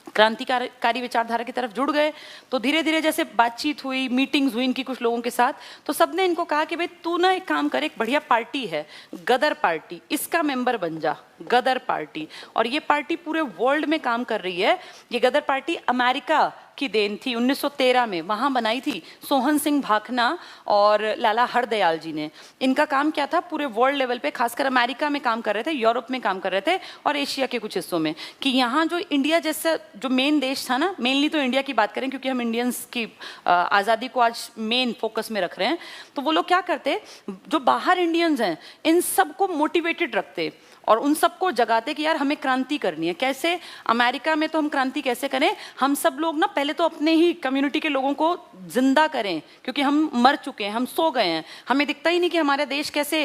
क्रांतिकारी विचारधारा की तरफ जुड़ गए। तो धीरे धीरे जैसे बातचीत हुई, मीटिंग्स हुई इनकी कुछ लोगों के साथ, तो सबने इनको कहा कि भाई तू ना एक काम कर, एक बढ़िया पार्टी है गदर पार्टी, इसका मेंबर बन जा, गदर पार्टी। और ये पार्टी पूरे वर्ल्ड में काम कर रही है। ये गदर पार्टी अमेरिका की देन थी, 1913 में वहाँ बनाई थी सोहन सिंह भाखना और लाला हरदयाल जी ने। इनका काम क्या था, पूरे वर्ल्ड लेवल पे, खासकर अमेरिका में काम कर रहे थे, यूरोप में काम कर रहे थे और एशिया के कुछ हिस्सों में, कि यहाँ जो इंडिया जैसा जो मेन देश था ना, मेनली तो इंडिया की बात करें क्योंकि हम इंडियंस की आज़ादी को आज मेन फोकस में रख रहे हैं, तो वो लोग क्या करते, जो बाहर इंडियंस हैं इन सबको मोटिवेटेड रखते और उन सबको जगाते कि यार हमें क्रांति करनी है। कैसे? अमेरिका में तो हम क्रांति कैसे करें, हम सब लोग ना पहले तो अपने ही कम्युनिटी के लोगों को जिंदा करें, क्योंकि हम मर चुके हैं, हम सो गए हैं, हमें दिखता ही नहीं कि हमारा देश कैसे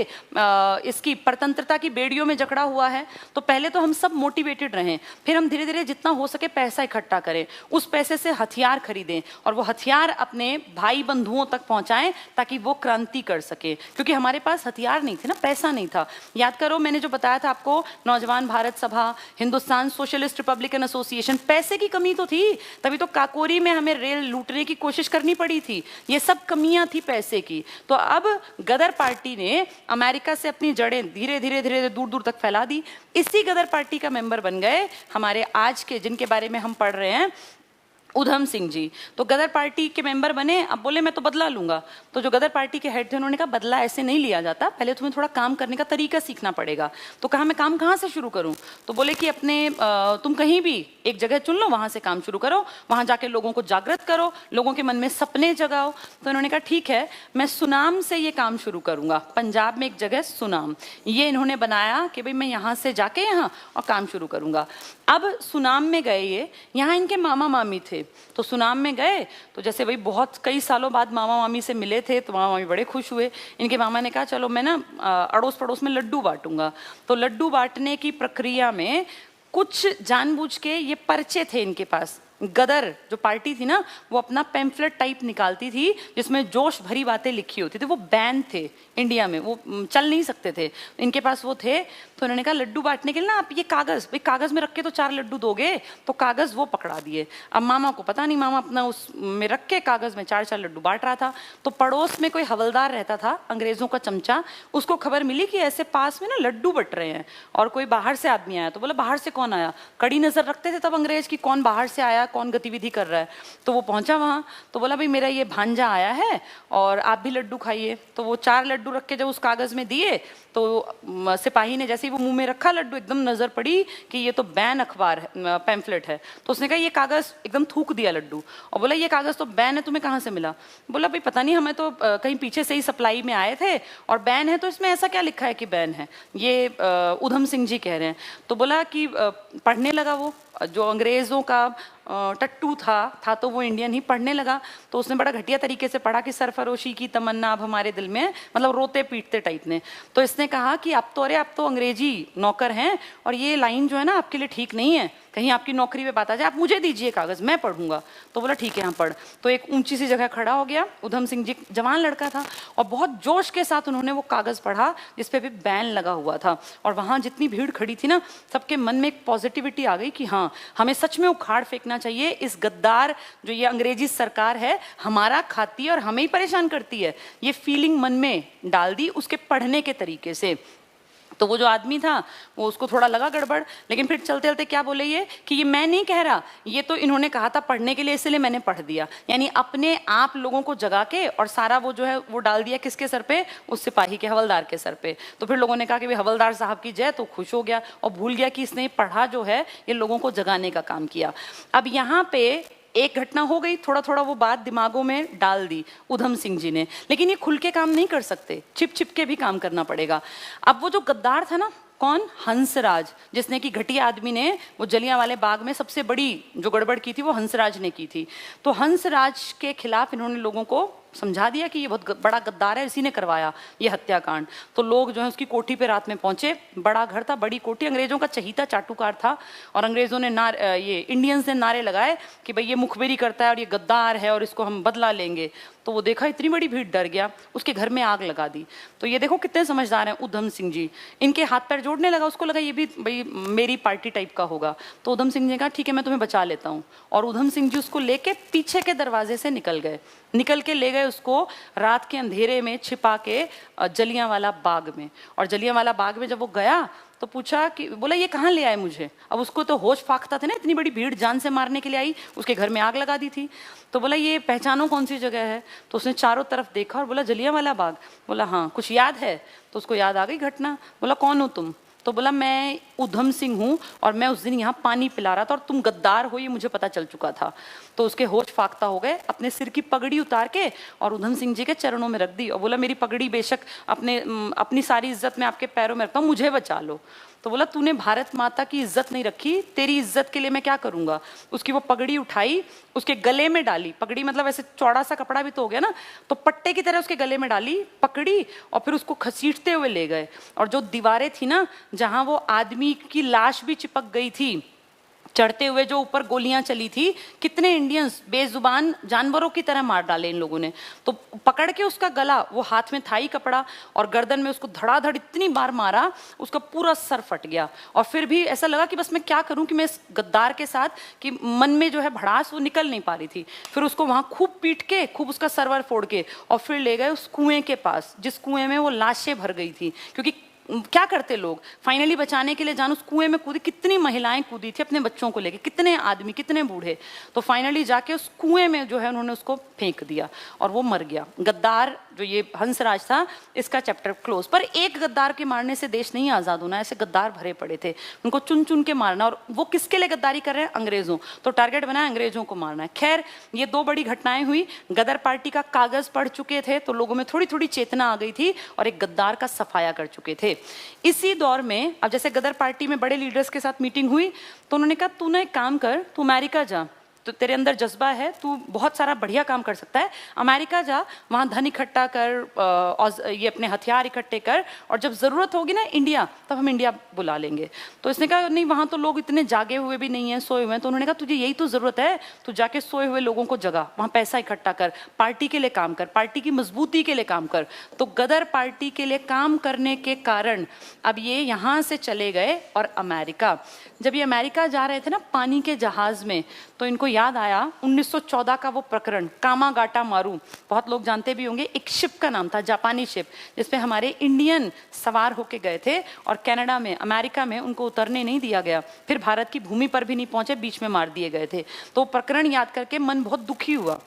इसकी परतंत्रता की बेड़ियों में जकड़ा हुआ है। तो पहले तो हम सब मोटिवेटेड रहें, फिर हम धीरे धीरे जितना हो सके पैसा इकट्ठा करें, उस पैसे से हथियार खरीदें और वो हथियार अपने भाई बंधुओं तक पहुंचाएं ताकि वो क्रांति कर सके, क्योंकि हमारे पास हथियार नहीं थे ना, पैसा नहीं था। याद करो मैंने जो बताया था आपको, नौजवान भारत सभा, हिंदुस्तान सोशलिस्ट रिपब्लिकन एसोसिएशन, पैसे की कमी तो थी, तभी तो काकोरी में हमें रेल लूटने की कोशिश करनी पड़ी थी। ये सब कमियां थी पैसे की। तो अब गदर पार्टी ने अमेरिका से अपनी जड़ें धीरे धीरे धीरे धीरे दूर दूर तक फैला दी। इसी गदर पार्टी का मेंबर बन गए हमारे आज के, जिनके बारे में हम पढ़ रहे हैं, उधम सिंह जी। तो गदर पार्टी के मेंबर बने। अब बोले मैं तो बदला लूंगा। तो जो गदर पार्टी के हेड थे उन्होंने कहा बदला ऐसे नहीं लिया जाता, पहले तुम्हें थोड़ा काम करने का तरीका सीखना पड़ेगा। तो कहा मैं काम कहाँ से शुरू करूँ? तो बोले कि अपने तुम कहीं भी एक जगह चुन लो, वहाँ से काम शुरू करो, वहाँ जाके लोगों को जागृत करो, लोगों के मन में सपने जगाओ। तो इन्होंने कहा ठीक है, मैं सुनाम से ये काम शुरू करूँगा। पंजाब में एक जगह सुनाम, ये इन्होंने बनाया कि भाई मैं यहाँ से जाके यहाँ और काम शुरू करूँगा। अब सुनाम में गए ये, यहाँ इनके मामा मामी थे, तो सुनाम में गए तो जैसे वही बहुत कई सालों बाद मामा मामी से मिले थे, तो मामा मामी बड़े खुश हुए। इनके मामा ने कहा चलो मैं ना अड़ोस पड़ोस में लड्डू बांटूंगा। तो लड्डू बांटने की प्रक्रिया में कुछ जानबूझ के ये पर्चे थे इनके पास। गदर जो पार्टी थी ना, वो अपना पैम्फलेट टाइप निकालती थी जिसमें जोश भरी बातें लिखी होती थी। वो बैन थे इंडिया में, वो चल नहीं सकते थे, इनके पास वो थे। तो उन्होंने कहा लड्डू बांटने के लिए ना आप ये कागज, भाई कागज में रख के तो 4 लड्डू दोगे, तो कागज वो पकड़ा दिए। अब मामा को पता नहीं, मामा अपना उस में रख के कागज में 4-4 लड्डू बांट रहा था। तो पड़ोस में कोई हवलदार रहता था, अंग्रेजों का चमचा, उसको खबर मिली कि ऐसे पास में ना लड्डू बट रहे हैं और कोई बाहर से आदमी आया। तो बोला बाहर से कौन आया? कड़ी नजर रखते थे तब अंग्रेज की, कौन बाहर से आया, कौन गतिविधि कर रहा है। तो वो पहुंचा वहां, तो बोला भाई मेरा ये भांजा आया है और आप भी लड्डू खाइए। तो वो 4 लड्डू रख के जब उस कागज में दिए, तो सिपाही ने जैसे ही वो मुंह में रखा लड्डू, एकदम नजर पड़ी कि ये तो बैन अखबार है, पैम्फलेट है। तो उसने कहा ये कागज, एकदम थूक दिया लड्डू और बोला ये कागज तो बैन है, तुम्हें कहाँ से मिला? बोला भाई पता नहीं, हमें तो कहीं पीछे से ही सप्लाई में आए थे और बैन है, तो इसमें ऐसा क्या लिखा है कि बैन है? ये उधम सिंह जी कह रहे हैं। तो बोला कि पढ़ने लगा, वो जो अंग्रेजों का टट्टू था तो वो इंडियन ही पढ़ने लगा। तो उसने बड़ा घटिया तरीके से पढ़ा कि सरफरोशी की तमन्ना अब हमारे दिल में है, मतलब रोते पीटते टाइप ने। तो इसने कहा कि आप तो अंग्रेजी नौकर हैं और ये लाइन जो है ना आपके लिए ठीक नहीं है, कहीं आपकी नौकरी पे बात आ जाए, आप मुझे दीजिए कागज, मैं पढ़ूंगा। तो बोला ठीक है हाँ पढ़। तो एक ऊंची सी जगह खड़ा हो गया। उधम सिंह जी जवान लड़का था और बहुत जोश के साथ उन्होंने वो कागज पढ़ा जिसपे भी बैन लगा हुआ था। और वहां जितनी भीड़ खड़ी थी ना, सबके मन में एक पॉजिटिविटी आ गई कि हाँ हमें सच में उखाड़ फेंकना चाहिए, इस गद्दार जो ये अंग्रेजी सरकार है हमारा खाती है और हमें ही परेशान करती है, ये फीलिंग मन में डाल दी उसके पढ़ने के तरीके से। तो वो जो आदमी था वो उसको थोड़ा लगा गड़बड़, लेकिन फिर चलते चलते क्या बोले ये कि ये मैं नहीं कह रहा, ये तो इन्होंने कहा था पढ़ने के लिए, इसलिए मैंने पढ़ दिया। यानी अपने आप लोगों को जगा के और सारा वो जो है वो डाल दिया किसके सर पे? उस सिपाही के, हवलदार के सर पे। तो फिर लोगों ने कहा कि भाई हवलदार साहब की जय, तो खुश हो गया और भूल गया कि इसने पढ़ा जो है ये लोगों को जगाने का काम किया। अब यहाँ पे एक घटना हो गई, थोड़ा थोड़ा वो बात दिमागों में डाल दी उधम सिंह जी ने, लेकिन ये खुल के काम नहीं कर सकते, छिप छिप के भी काम करना पड़ेगा। अब वो जो गद्दार था ना, कौन? हंसराज, जिसने की घटिया आदमी ने वो जलियांवाले बाग में सबसे बड़ी जो गड़बड़ की थी वो हंसराज ने की थी। तो हंसराज के खिलाफ इन्होंने लोगों को समझा दिया कि ये बहुत बड़ा गद्दार है, इसी ने करवाया ये हत्याकांड। तो लोग जो है उसकी कोठी पे रात में पहुंचे, बड़ा घर था, बड़ी कोठी, अंग्रेजों का चहीता चाटुकार था, और अंग्रेजों ने ये इंडियंस ने नारे लगाए कि भाई ये मुखबिरी करता है और ये गद्दार है और इसको हम बदला लेंगे। तो वो देखा इतनी बड़ी भीड़, डर गया, उसके घर में आग लगा दी। तो ये देखो कितने समझदार हैं उधम सिंह जी, इनके हाथ पैर जोड़ने लगा, उसको लगा ये भी भाई मेरी पार्टी टाइप का होगा। तो उधम सिंह ने कहा ठीक है मैं तुम्हें बचा लेता हूँ, और उधम सिंह जी उसको लेके पीछे के दरवाजे से निकल के ले गए उसको रात के अंधेरे में छिपा के जलियांवाला बाग में। और जलियांवाला बाग में जब वो गया तो पूछा कि, बोला ये कहाँ ले आए मुझे? अब उसको तो होश फाख्ता था ना, इतनी बड़ी भीड़ जान से मारने के लिए आई, उसके घर में आग लगा दी थी। तो बोला ये पहचानो कौन सी जगह है? तो उसने चारों तरफ देखा और बोला जलियांवाला बाग। बोला हाँ, कुछ याद है? तो उसको याद आ गई घटना। बोला कौन हो तुम? तो बोला मैं उधम सिंह हूँ और मैं उस दिन यहाँ पानी पिला रहा था और तुम गद्दार हो ये मुझे पता चल चुका था। तो उसके होश फाख्ता हो गए, अपने सिर की पगड़ी उतार के और उधम सिंह जी के चरणों में रख दी और बोला मेरी पगड़ी बेशक अपनी सारी इज्जत मैं आपके पैरों में रखता हूँ, मुझे बचा लो। तो बोला तूने भारत माता की इज्जत नहीं रखी, तेरी इज्जत के लिए मैं क्या करूंगा। उसकी वो पगड़ी उठाई, उसके गले में डाली, पगड़ी मतलब ऐसे चौड़ा सा कपड़ा भी तो हो गया ना, तो पट्टे की तरह उसके गले में डाली, पकड़ी और फिर उसको घसीटते हुए ले गए। और जो दीवारें थी ना जहां वो आदमी की लाश भी चिपक गई थी, चढ़ते हुए जो ऊपर गोलियां चली थी, कितने इंडियंस बेजुबान जानवरों की तरह मार डाले इन लोगों ने। तो पकड़ के उसका गला, वो हाथ में था ही कपड़ा, और गर्दन में उसको धड़ाधड़ इतनी बार मारा उसका पूरा सर फट गया। और फिर भी ऐसा लगा कि बस मैं क्या करूं कि मैं इस गद्दार के साथ, कि मन में जो है भड़ास वो निकल नहीं पा रही थी। फिर उसको वहां खूब पीट के, खूब उसका सरवर फोड़ के, और फिर ले गए उस कुएं के पास जिस कुएं में वो लाशें भर गई थी। क्योंकि क्या करते लोग, फाइनली बचाने के लिए जान उस कुएं में कूदी, कितनी महिलाएं कूदी थी अपने बच्चों को लेके, कितने आदमी, कितने बूढ़े। तो फाइनली जाके उस कुएं में जो है उन्होंने उसको फेंक दिया और वो मर गया। गद्दार जो ये हंसराज था, इसका चैप्टर क्लोज। पर एक गद्दार के मारने से देश नहीं आजाद होना, ऐसे गद्दार भरे पड़े थे, उनको चुन चुन के मारना। और वो किसके लिए गद्दारी कर रहे हैं? अंग्रेजों। तो टारगेट बना अंग्रेजों को मारना है। खैर ये दो बड़ी घटनाएं हुई, गदर पार्टी का कागज पढ़ चुके थे तो लोगों में थोड़ी थोड़ी चेतना आ गई थी और एक गद्दार का सफाया कर चुके थे। इसी दौर में अब जैसे गदर पार्टी में बड़े लीडर्स के साथ मीटिंग हुई तो उन्होंने कहा तू ना एक काम कर, तू अमेरिका जा, तो तेरे अंदर जज्बा है, तू बहुत सारा बढ़िया काम कर सकता है, अमेरिका जा, वहाँ धन इकट्ठा कर और ये अपने हथियार इकट्ठे कर, और जब ज़रूरत होगी ना इंडिया, तब हम इंडिया बुला लेंगे। तो इसने कहा नहीं, वहाँ तो लोग इतने जागे हुए भी नहीं हैं, सोए हुए हैं। तो उन्होंने कहा तुझे यही तो ज़रूरत है, तू जाके सोए हुए लोगों को जगा, वहाँ पैसा इकट्ठा कर, पार्टी के लिए काम कर, पार्टी की मजबूती के लिए काम कर। तो गदर पार्टी के लिए काम करने के कारण अब ये यहाँ से चले गए और अमेरिका। जब ये अमेरिका जा रहे थे ना पानी के जहाज़ में, तो इनको याद आया 1914 का वो प्रकरण कामागाटा मारू, बहुत लोग जानते भी होंगे। एक शिप का नाम था, जापानी शिप, जिसपे हमारे इंडियन सवार होके गए थे और कनाडा में, अमेरिका में उनको उतरने नहीं दिया गया, फिर भारत की भूमि पर भी नहीं पहुंचे, बीच में मार दिए गए थे। तो प्रकरण याद करके मन बहुत दुखी हुआ,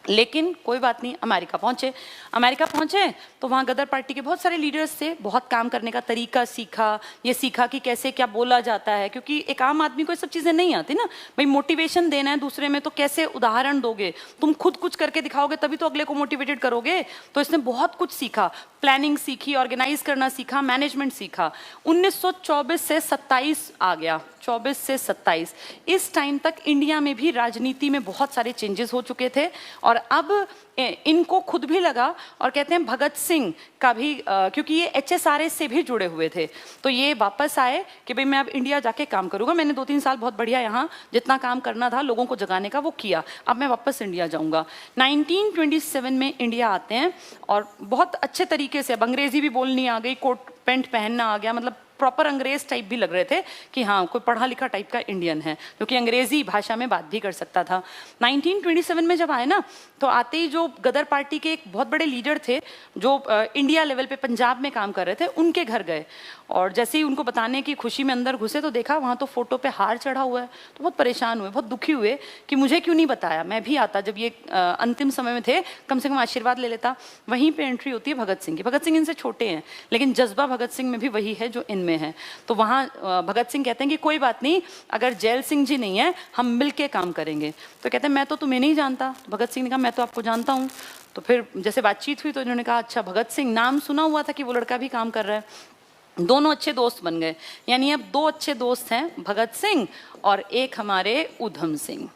लेकिन कोई बात नहीं, अमेरिका पहुंचे तो वहाँ गदर पार्टी के बहुत सारे लीडर्स थे, बहुत काम करने का तरीका सीखा, ये सीखा कि कैसे क्या बोला जाता है, क्योंकि एक आम आदमी को ये सब चीज़ें नहीं आती ना। भाई मोटिवेशन देना है दूसरे में तो कैसे उदाहरण दोगे, तुम खुद कुछ करके दिखाओगे तभी तो अगले को मोटिवेटेड करोगे। तो इसने बहुत कुछ सीखा, प्लानिंग सीखी, ऑर्गेनाइज करना सीखा, मैनेजमेंट सीखा। 1924 से 27 आ गया, 24 से 27, इस टाइम तक इंडिया में भी राजनीति में बहुत सारे चेंजेस हो चुके थे। और अब इनको खुद भी लगा, और कहते हैं भगत सिंह का भी, क्योंकि ये HSRA से भी जुड़े हुए थे, तो ये वापस आए कि भाई मैं अब इंडिया जाके काम करूंगा, मैंने 2-3 साल बहुत बढ़िया यहाँ जितना काम करना था लोगों को जगाने का वो किया, अब मैं वापस इंडिया जाऊंगा। 1927 में इंडिया आते हैं और बहुत अच्छे तरीके से अब अंग्रेजी भी बोलनी आ गई, कोट पैंट पहनना आ गया, मतलब प्रॉपर अंग्रेज टाइप भी लग रहे थे कि हाँ कोई पढ़ा लिखा टाइप का इंडियन है, क्योंकि अंग्रेजी भाषा में बात भी कर सकता था। 1927 में जब आए ना, तो आते ही जो गदर पार्टी के एक बहुत बड़े लीडर थे जो इंडिया लेवल पे पंजाब में काम कर रहे थे, उनके घर गए, और जैसे ही उनको बताने की खुशी में अंदर घुसे तो देखा वहाँ तो फोटो पे हार चढ़ा हुआ है। तो बहुत परेशान हुए, बहुत दुखी हुए कि मुझे क्यों नहीं बताया, मैं भी आता, जब ये अंतिम समय में थे कम से कम आशीर्वाद ले लेता। वहीं पे एंट्री होती है भगत सिंह की। भगत सिंह इनसे छोटे हैं, लेकिन जज्बा भगत सिंह में भी वही है जो इनमें है। तो वहाँ भगत सिंह कहते हैं कि कोई बात नहीं, अगर जैल सिंह जी नहीं है हम मिलके काम करेंगे। तो कहते हैं मैं तो तुम्हें नहीं जानता। तो भगत सिंह ने कहा मैं तो आपको जानता हूँ। तो फिर जैसे बातचीत हुई तो इन्होंने कहा अच्छा भगत सिंह, नाम सुना हुआ था कि वो लड़का भी काम कर रहा है। दोनों अच्छे दोस्त बन गए, यानी अब 2 अच्छे दोस्त हैं, भगत सिंह और एक हमारे उधम सिंह।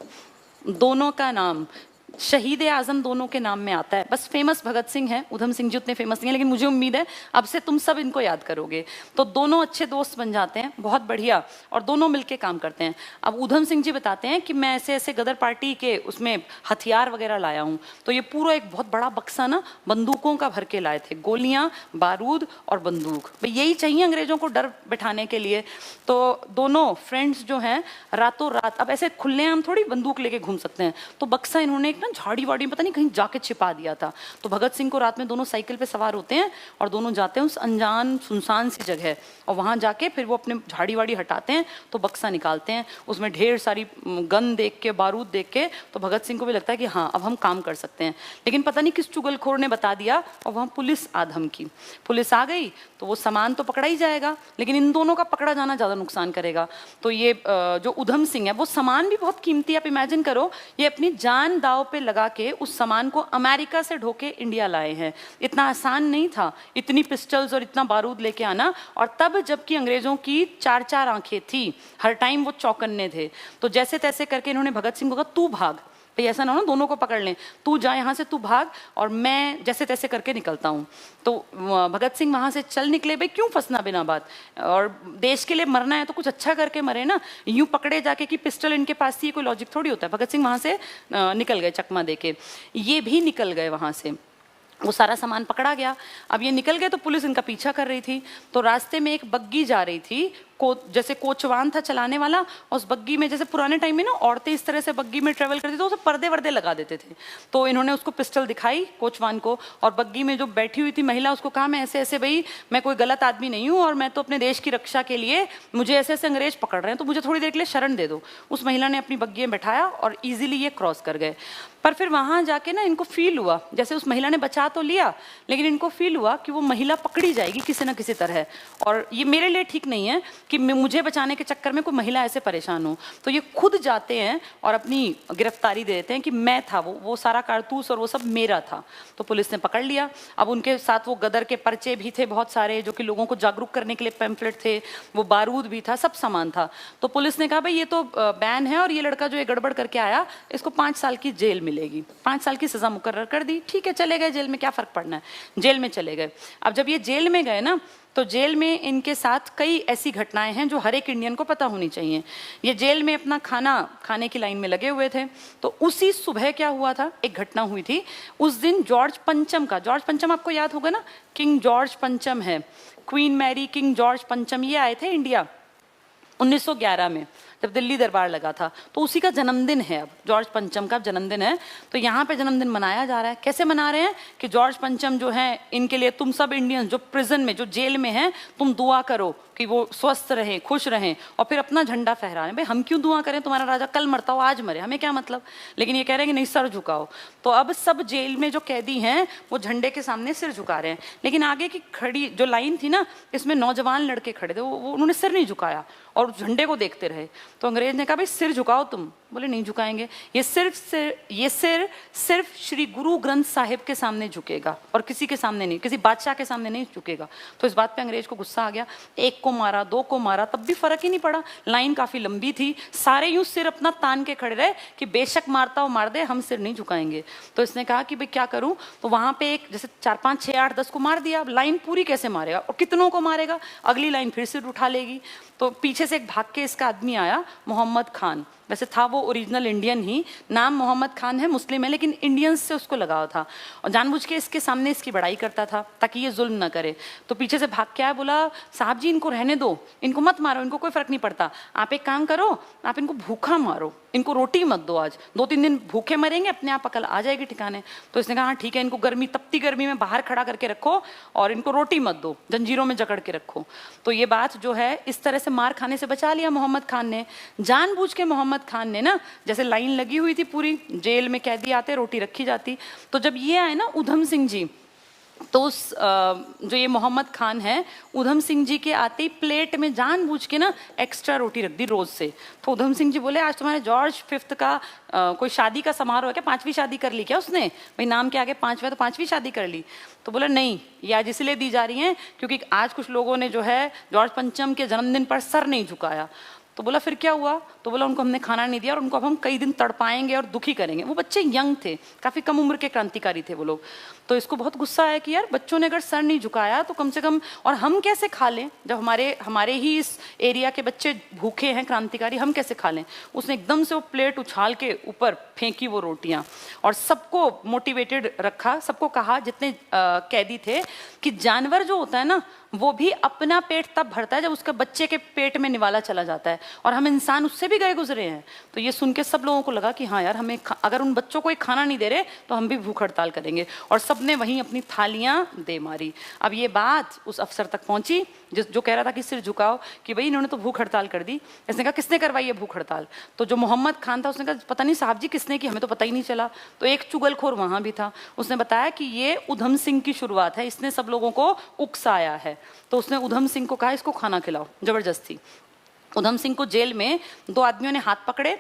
दोनों का नाम शहीद ए आजम दोनों के नाम में आता है, बस फेमस भगत सिंह है, उधम सिंह जी उतने फेमस नहीं है, लेकिन मुझे उम्मीद है अब से तुम सब इनको याद करोगे। तो दोनों अच्छे दोस्त बन जाते हैं, बहुत बढ़िया, और दोनों मिलके काम करते हैं। अब उधम सिंह जी बताते हैं कि मैं ऐसे ऐसे गदर पार्टी के उसमें हथियार वगैरह लाया हूँ। तो ये पूरा एक बहुत बड़ा बक्सा ना बंदूकों का भर के लाए थे, गोलियां, बारूद और बंदूक। भाई यही चाहिए अंग्रेजों को डर बिठाने के लिए। तो दोनों फ्रेंड्स जो हैं रातों रात, अब ऐसे खुलेआम थोड़ी बंदूक लेके घूम सकते हैं, तो बक्सा इन्होंने एक ना झाड़ी वाड़ी में पता नहीं कहीं जाके छिपा दिया था। तो भगत सिंह को रात में दोनों साइकिल पे सवार होते हैं और दोनों जाते हैं उस अनजान सुनसान सी जगह, और वहां जाके फिर वो अपने झाड़ी वाड़ी हटाते हैं तो बक्सा निकालते हैं। उसमें ढेर सारी गन देख के, बारूद देख के तो भगत सिंह को भी लगता है कि हाँ अब हम काम कर सकते हैं। लेकिन पता नहीं किस चुगलखोर ने बता दिया और वहां पुलिस आधम की, पुलिस आ गई तो वो सामान तो पकड़ा ही जाएगा, लेकिन इन दोनों का पकड़ा जाना ज्यादा नुकसान करेगा। तो ये जो उधम सिंह है, वो सामान भी बहुत कीमती, आप इमेजिन करो, ये अपनी जान दाव पे लगा के उस सामान को अमेरिका से ढोके इंडिया लाए हैं। इतना आसान नहीं था इतनी पिस्टल्स और इतना बारूद लेके आना, और तब जबकि अंग्रेजों की 4-4 आंखें थी, हर टाइम वो चौकन्ने थे। तो जैसे तैसे करके इन्होंने भगत सिंह को कहा तू भाग, भाई ऐसा ना हो ना दोनों को पकड़ लें, तू जा यहाँ से, तू भाग और मैं जैसे तैसे करके निकलता हूँ। तो भगत सिंह वहाँ से चल निकले, भाई क्यों फंसना बिना बात, और देश के लिए मरना है तो कुछ अच्छा करके मरे ना, यूं पकड़े जाके कि पिस्टल इनके पास थी, कोई लॉजिक थोड़ी होता है। भगत सिंह वहाँ से निकल गए चकमा देके, ये भी निकल गए वहाँ से, वो सारा सामान पकड़ा गया। अब ये निकल गए तो पुलिस इनका पीछा कर रही थी। तो रास्ते में एक बग्गी जा रही थी, जैसे कोचवान था चलाने वाला, और उस बग्गी में जैसे पुराने टाइम में ना औरतें इस तरह से बग्गी में ट्रेवल करती थी तो उसे पर्दे वर्दे लगा देते थे। तो इन्होंने उसको पिस्टल दिखाई कोचवान को, और बग्गी में जो बैठी हुई थी महिला उसको कहा मैं ऐसे ऐसे, भाई मैं कोई गलत आदमी नहीं हूँ और मैं तो अपने देश की रक्षा के लिए, मुझे ऐसे ऐसे अंग्रेज पकड़ रहे हैं तो मुझे थोड़ी देर के लिए शरण दे दो। उस महिला ने अपनी बग्गी में बैठाया और ईजिली ये क्रॉस कर गए। पर फिर वहां जाके ना इनको फील हुआ, जैसे उस महिला ने बचा तो लिया, लेकिन इनको फील हुआ कि वो महिला पकड़ी जाएगी किसी ना किसी तरह, और ये मेरे लिए ठीक नहीं है कि मुझे बचाने के चक्कर में कोई महिला ऐसे परेशान हो। तो ये खुद जाते हैं और अपनी गिरफ्तारी दे देते हैं कि मैं था वो सारा कारतूस और वो सब मेरा था। तो पुलिस ने पकड़ लिया। अब उनके साथ वो गदर के पर्चे भी थे बहुत सारे, जो कि लोगों को जागरूक करने के लिए पैम्फलेट थे, वो बारूद भी था, सब सामान था। तो पुलिस ने कहा भाई ये तो बैन है और ये लड़का जो ये गड़बड़ करके आया इसको 5 साल की जेल मिलेगी, 5 साल की सजा मुकर्रर कर दी। ठीक है, चले गए जेल में, क्या फर्क पड़ना है, जेल में चले गए। अब जब ये जेल में गए ना, तो जेल में इनके साथ कई ऐसी घटनाएं हैं जो हर एक इंडियन को पता होनी चाहिए। ये जेल में अपना खाना खाने की लाइन में लगे हुए थे, तो उसी सुबह क्या हुआ था, एक घटना हुई थी। उस दिन जॉर्ज पंचम का, जॉर्ज पंचम आपको याद होगा ना, किंग जॉर्ज पंचम है, क्वीन मैरी, किंग जॉर्ज पंचम, ये आए थे इंडिया 1911 में जब दिल्ली दरबार लगा था। तो उसी का जन्मदिन है, अब जॉर्ज पंचम का जन्मदिन है। तो यहाँ पे जन्मदिन मनाया जा रहा है। कैसे मना रहे हैं कि जॉर्ज पंचम जो हैं, इनके लिए तुम सब इंडियंस जो प्रिजन में, जो जेल में हैं, तुम दुआ करो कि वो स्वस्थ रहें, खुश रहें, और फिर अपना झंडा फहरा रहे हैं। भाई हम क्यों दुआ करें, तुम्हारा राजा कल मरता हो आज मरे, हमें क्या मतलब। लेकिन ये कह रहे हैं कि नहीं, सर झुकाओ। तो अब सब जेल में जो कैदी हैं वो झंडे के सामने सिर झुका रहे हैं, लेकिन आगे की खड़ी जो लाइन थी ना, इसमें नौजवान लड़के खड़े थे, वो उन्होंने सिर नहीं झुकाया और झंडे को देखते रहे। तो अंग्रेज ने कहा भाई सिर झुकाओ तुम, बोले नहीं झुकाएंगे। ये सिर सिर्फ श्री गुरु ग्रंथ साहिब के सामने झुकेगा और किसी के सामने नहीं, किसी बादशाह के सामने नहीं झुकेगा। तो इस बात पे अंग्रेज को गुस्सा आ गया, एक को मारा, 2 को मारा, तब भी फर्क ही नहीं पड़ा। लाइन काफी लंबी थी, सारे यूं सिर अपना तान के खड़े रहे कि बेशक मारता हो मार दे, हम सिर नहीं झुकाएंगे। तो इसने कहा कि भाई क्या करूं। तो वहां पे एक जैसे 4, 5, 6, 8, 10 को मार दिया। अब लाइन पूरी कैसे मारेगा और कितनों को मारेगा, अगली लाइन फिर सिर उठा लेगी। तो पीछे से एक भाग के इसका आदमी आया, मोहम्मद खान, वैसे था वो ओरिजिनल इंडियन ही, नाम मोहम्मद खान है, मुस्लिम है, लेकिन इंडियंस से उसको लगाव था और जानबूझ के इसके सामने इसकी बड़ाई करता था ताकि ये जुल्म ना करे। तो पीछे से भाग के आया, बोला साहब जी इनको रहने दो, इनको मत मारो, इनको कोई फर्क नहीं पड़ता, आप एक काम करो, आप इनको भूखा मारो, इनको रोटी मत दो, आज 2-3 दिन भूखे मरेंगे, अपने आप अकल आ जाएगी ठिकाने। तो इसने कहा हाँ ठीक है, इनको गर्मी, तपती गर्मी में बाहर खड़ा करके रखो और इनको रोटी मत दो, जंजीरों में जकड़ के रखो। तो ये बात जो है इस तरह से मार खाने से बचा लिया मोहम्मद खान ने। जानबूझ के मोहम्मद खान ने ना, जैसे लाइन लगी हुई थी पूरी, जेल में कैदी आते, रोटी रखी जाती, तो जब ये आए ना उधम सिंह जी, तो उस जो ये मोहम्मद खान है, उधम सिंह जी के आते ही प्लेट में जानबूझ के ना एक्स्ट्रा रोटी रख दी रोज से। तो उधम सिंह जी बोले आज तुम्हारे जॉर्ज 5th का कोई शादी का समारोह है क्या, 5वीं शादी कर ली क्या उसने, भाई नाम के आगे 5वां, तो 5वीं शादी कर ली। तो बोला नहीं, ये आज इसलिए दी जा रही हैं क्योंकि आज कुछ लोगों ने जो है जॉर्ज पंचम के जन्मदिन पर सर नहीं झुकाया। तो बोला फिर क्या हुआ? तो बोला उनको हमने खाना नहीं दिया और उनको अब हम कई दिन तड़पाएंगे और दुखी करेंगे। वो बच्चे यंग थे, काफ़ी कम उम्र के क्रांतिकारी थे वो लोग। तो इसको बहुत गुस्सा आया कि यार बच्चों ने अगर सर नहीं झुकाया तो कम से कम, और हम कैसे खा लें जब हमारे ही इस एरिया के बच्चे भूखे हैं क्रांतिकारी, हम कैसे खा लें? उसने एकदम से वो प्लेट उछाल के ऊपर फेंकी वो रोटियां और सबको मोटिवेटेड रखा। सबको कहा जितने कैदी थे कि जानवर जो होता है ना वो भी अपना पेट तब भरता है जब उसके बच्चे के पेट में निवाला चला जाता है, और हम इंसान उससे भी गए गुजरे हैं। तो ये सुन के सब लोगों को लगा कि हाँ यार, हमें अगर उन बच्चों को एक खाना नहीं दे रहे तो हम भी भूख हड़ताल करेंगे, और सबने वहीं अपनी थालियां दे मारी। अब ये बात उस अफसर तक पहुंची जो कह रहा था कि सिर झुकाओ, कि भाई इन्होंने तो भूख हड़ताल कर दी। इसने कहा किसने करवाई है भूख हड़ताल? तो जो मोहम्मद खान था उसने कहा पता नहीं साहब जी किसने की, हमें तो पता ही नहीं चला। तो एक चुगलखोर वहां भी था, उसने बताया कि ये उधम सिंह की शुरुआत है, इसने सब लोगों को उकसाया है। तो उसने उधम सिंह को कहा इसको खाना खिलाओ जबरदस्ती। उधम सिंह को जेल में 2 आदमियों ने हाथ पकड़े।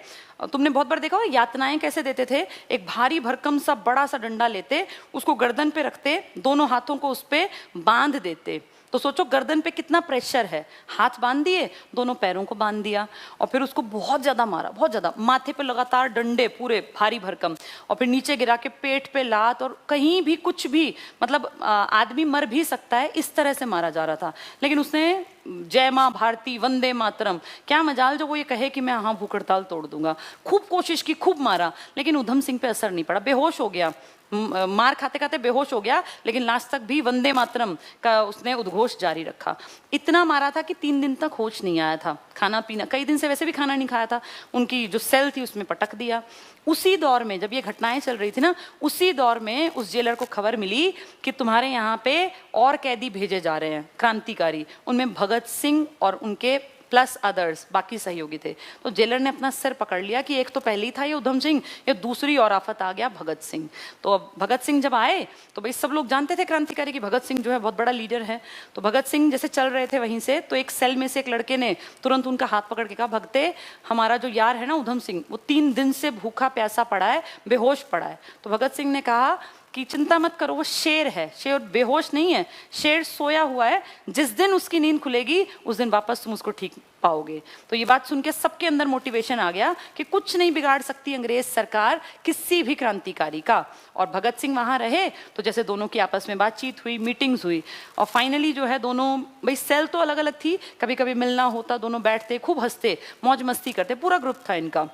तुमने बहुत बार देखा हो यातनाएं कैसे देते थे, एक भारी भरकम सा बड़ा सा डंडा लेते, उसको गर्दन पे रखते, दोनों हाथों को उस पे बांध देते। तो सोचो गर्दन पे कितना प्रेशर है, हाथ बांध दिए, दोनों पैरों को बांध दिया, और फिर उसको बहुत ज्यादा मारा, बहुत ज्यादा, माथे पे लगातार डंडे पूरे भारी भरकम, और फिर नीचे गिरा के पेट पे लात, और कहीं भी कुछ भी, मतलब आदमी मर भी सकता है इस तरह से मारा जा रहा था। लेकिन उसने जय माँ भारती, वंदे मातरम, क्या मजाल जो वो ये कहे कि मैं हाँ भूख हड़ताल तोड़ दूंगा। खूब कोशिश की, खूब मारा, लेकिन उधम सिंह पे असर नहीं पड़ा, बेहोश हो गया, मार खाते खाते बेहोश हो गया, लेकिन लास्ट तक भी वंदे मातरम का उसने उद्घोष जारी रखा। इतना मारा था कि 3 दिन तक होश नहीं आया था, खाना पीना, कई दिन से वैसे भी खाना नहीं खाया था, उनकी जो सेल थी उसमें पटक दिया। उसी दौर में जब ये घटनाएं चल रही थी ना, उसी दौर में उस जेलर को खबर मिली कि तुम्हारे यहाँ पे और कैदी भेजे जा रहे हैं क्रांतिकारी, उनमें भगत सिंह और उनके प्लस अदर्स बाकी सहयोगी थे। तो जेलर ने अपना सिर पकड़ लिया कि एक तो पहले ही था ये उधम सिंह, ये दूसरी और आफत आ गया भगत सिंह। तो अब भगत सिंह जब आए तो भाई सब लोग जानते थे क्रांतिकारी कि भगत सिंह जो है बहुत बड़ा लीडर है। तो भगत सिंह जैसे चल रहे थे वहीं से, तो एक सेल में से एक लड़के ने तुरंत उनका हाथ पकड़ के कहा, भगते हमारा जो यार है ना उधम सिंह, वो 3 दिन से भूखा प्यासा पड़ा है, बेहोश पड़ा है। तो भगत सिंह ने कहा कि चिंता मत करो, वो शेर है, शेर बेहोश नहीं है, शेर सोया हुआ है, जिस दिन उसकी नींद खुलेगी उस दिन वापस तुम उसको ठीक पाओगे। तो ये बात सुन के सबके अंदर मोटिवेशन आ गया कि कुछ नहीं बिगाड़ सकती अंग्रेज सरकार किसी भी क्रांतिकारी का। और भगत सिंह वहां रहे तो जैसे दोनों की आपस में बातचीत हुई, मीटिंग्स हुई, और फाइनली जो है दोनों, भाई सेल तो अलग अलग थी, कभी कभी मिलना होता, दोनों बैठते, खूब हंसते, मौज मस्ती करते, पूरा ग्रुप था इनका।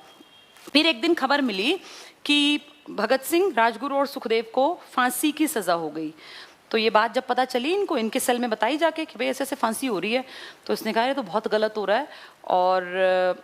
फिर एक दिन खबर मिली कि भगत सिंह, राजगुरु और सुखदेव को फांसी की सजा हो गई। तो ये बात जब पता चली इनको, इनके सेल में बताई जाके कि भाई ऐसे ऐसे फांसी हो रही है, तो इसने कहा ये तो बहुत गलत हो रहा है, और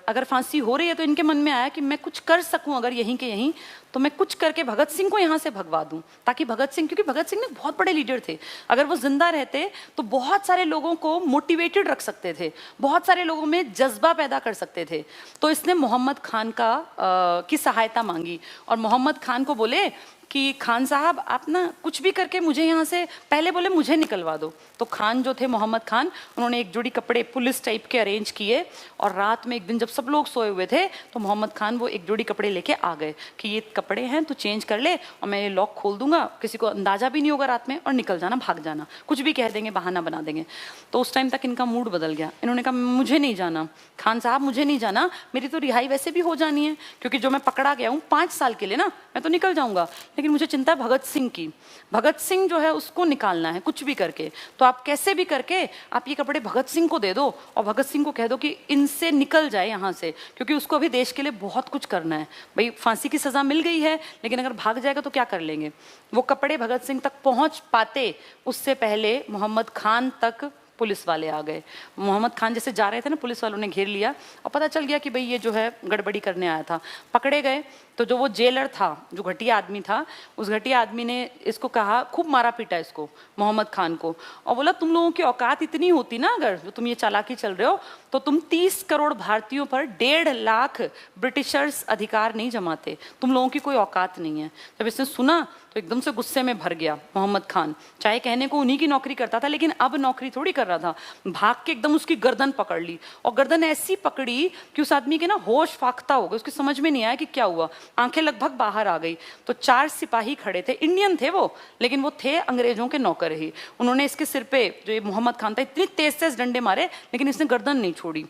अगर फांसी हो रही है तो इनके मन में आया कि मैं कुछ कर सकूं अगर यहीं के यहीं, तो मैं कुछ करके भगत सिंह को यहाँ से भगवा दूं, ताकि भगत सिंह, क्योंकि भगत सिंह ने बहुत बड़े लीडर थे, अगर वो जिंदा रहते तो बहुत सारे लोगों को मोटिवेटेड रख सकते थे, बहुत सारे लोगों में जज्बा पैदा कर सकते थे। तो इसने मोहम्मद खान की सहायता मांगी, और मोहम्मद खान को बोले कि खान साहब आप ना कुछ भी करके मुझे यहाँ से, पहले बोले मुझे निकलवा दो। तो खान जो थे, मोहम्मद खान, उन्होंने एक जोड़ी कपड़े पुलिस टाइप के अरेंज किए, और रात में एक दिन जब सब लोग सोए हुए थे तो मोहम्मद खान वो एक जोड़ी कपड़े लेके आ गए कि ये कपड़े हैं तो चेंज कर ले, और मैं ये लॉक खोल दूंगा, किसी को अंदाजा भी नहीं होगा रात में, और निकल जाना, भाग जाना, कुछ भी कह देंगे, बहाना बना देंगे। तो उस टाइम तक इनका मूड बदल गया, इन्होंने कहा मुझे नहीं जाना खान साहब, मुझे नहीं जाना, मेरी तो रिहाई वैसे भी हो जानी है, क्योंकि जो मैं पकड़ा गया हूँ 5 साल के लिए ना, मैं तो निकल जाऊंगा, लेकिन मुझे चिंता है भगत सिंह की, भगत सिंह जो है उसको निकालना है कुछ भी करके। तो आप कैसे भी करके आप ये कपड़े भगत सिंह को दे दो, और भगत सिंह को कह दो कि इनसे निकल जाए यहाँ से, क्योंकि उसको अभी देश के लिए बहुत कुछ करना है। भाई फांसी की सजा मिल गई है, लेकिन अगर भाग जाएगा तो क्या कर लेंगे। वो कपड़े भगत सिंह तक पहुंच पाते उससे पहले मोहम्मद खान तक पुलिस वाले आ गए। मोहम्मद खान जैसे जा रहे थे ना, पुलिस वालों ने घेर लिया, और पता चल गया कि भाई ये जो है गड़बड़ी करने आया था। पकड़े गए तो जो वो जेलर था, जो घटिया आदमी था, उस घटिया आदमी ने इसको कहा, खूब मारा पीटा इसको, मोहम्मद खान को, और बोला तुम लोगों की औकात इतनी होती ना, अगर जो तुम ये चालाकी चल रहे हो, तो तुम 30 करोड़ भारतीयों पर 1.5 लाख ब्रिटिशर्स अधिकार नहीं जमाते, तुम लोगों की कोई औकात नहीं है। जब इसने सुना तो एकदम से गुस्से में भर गया मोहम्मद खान, चाहे कहने को उन्हीं की नौकरी करता था, लेकिन अब नौकरी थोड़ी कर रहा था। भाग के एकदम उसकी गर्दन पकड़ ली, और गर्दन ऐसी पकड़ी कि उस आदमी के ना होश फाख्ता हो गए, उसकी समझ में नहीं आया कि क्या हुआ, आंखें लगभग बाहर आ गई। तो 4 सिपाही खड़े थे, इंडियन थे वो, लेकिन वो थे अंग्रेजों के नौकर ही। उन्होंने इसके सिर पे, जो ये मोहम्मद खान था, इतनी तेज तेज डंडे मारे, लेकिन इसने गर्दन नहीं छोड़ी।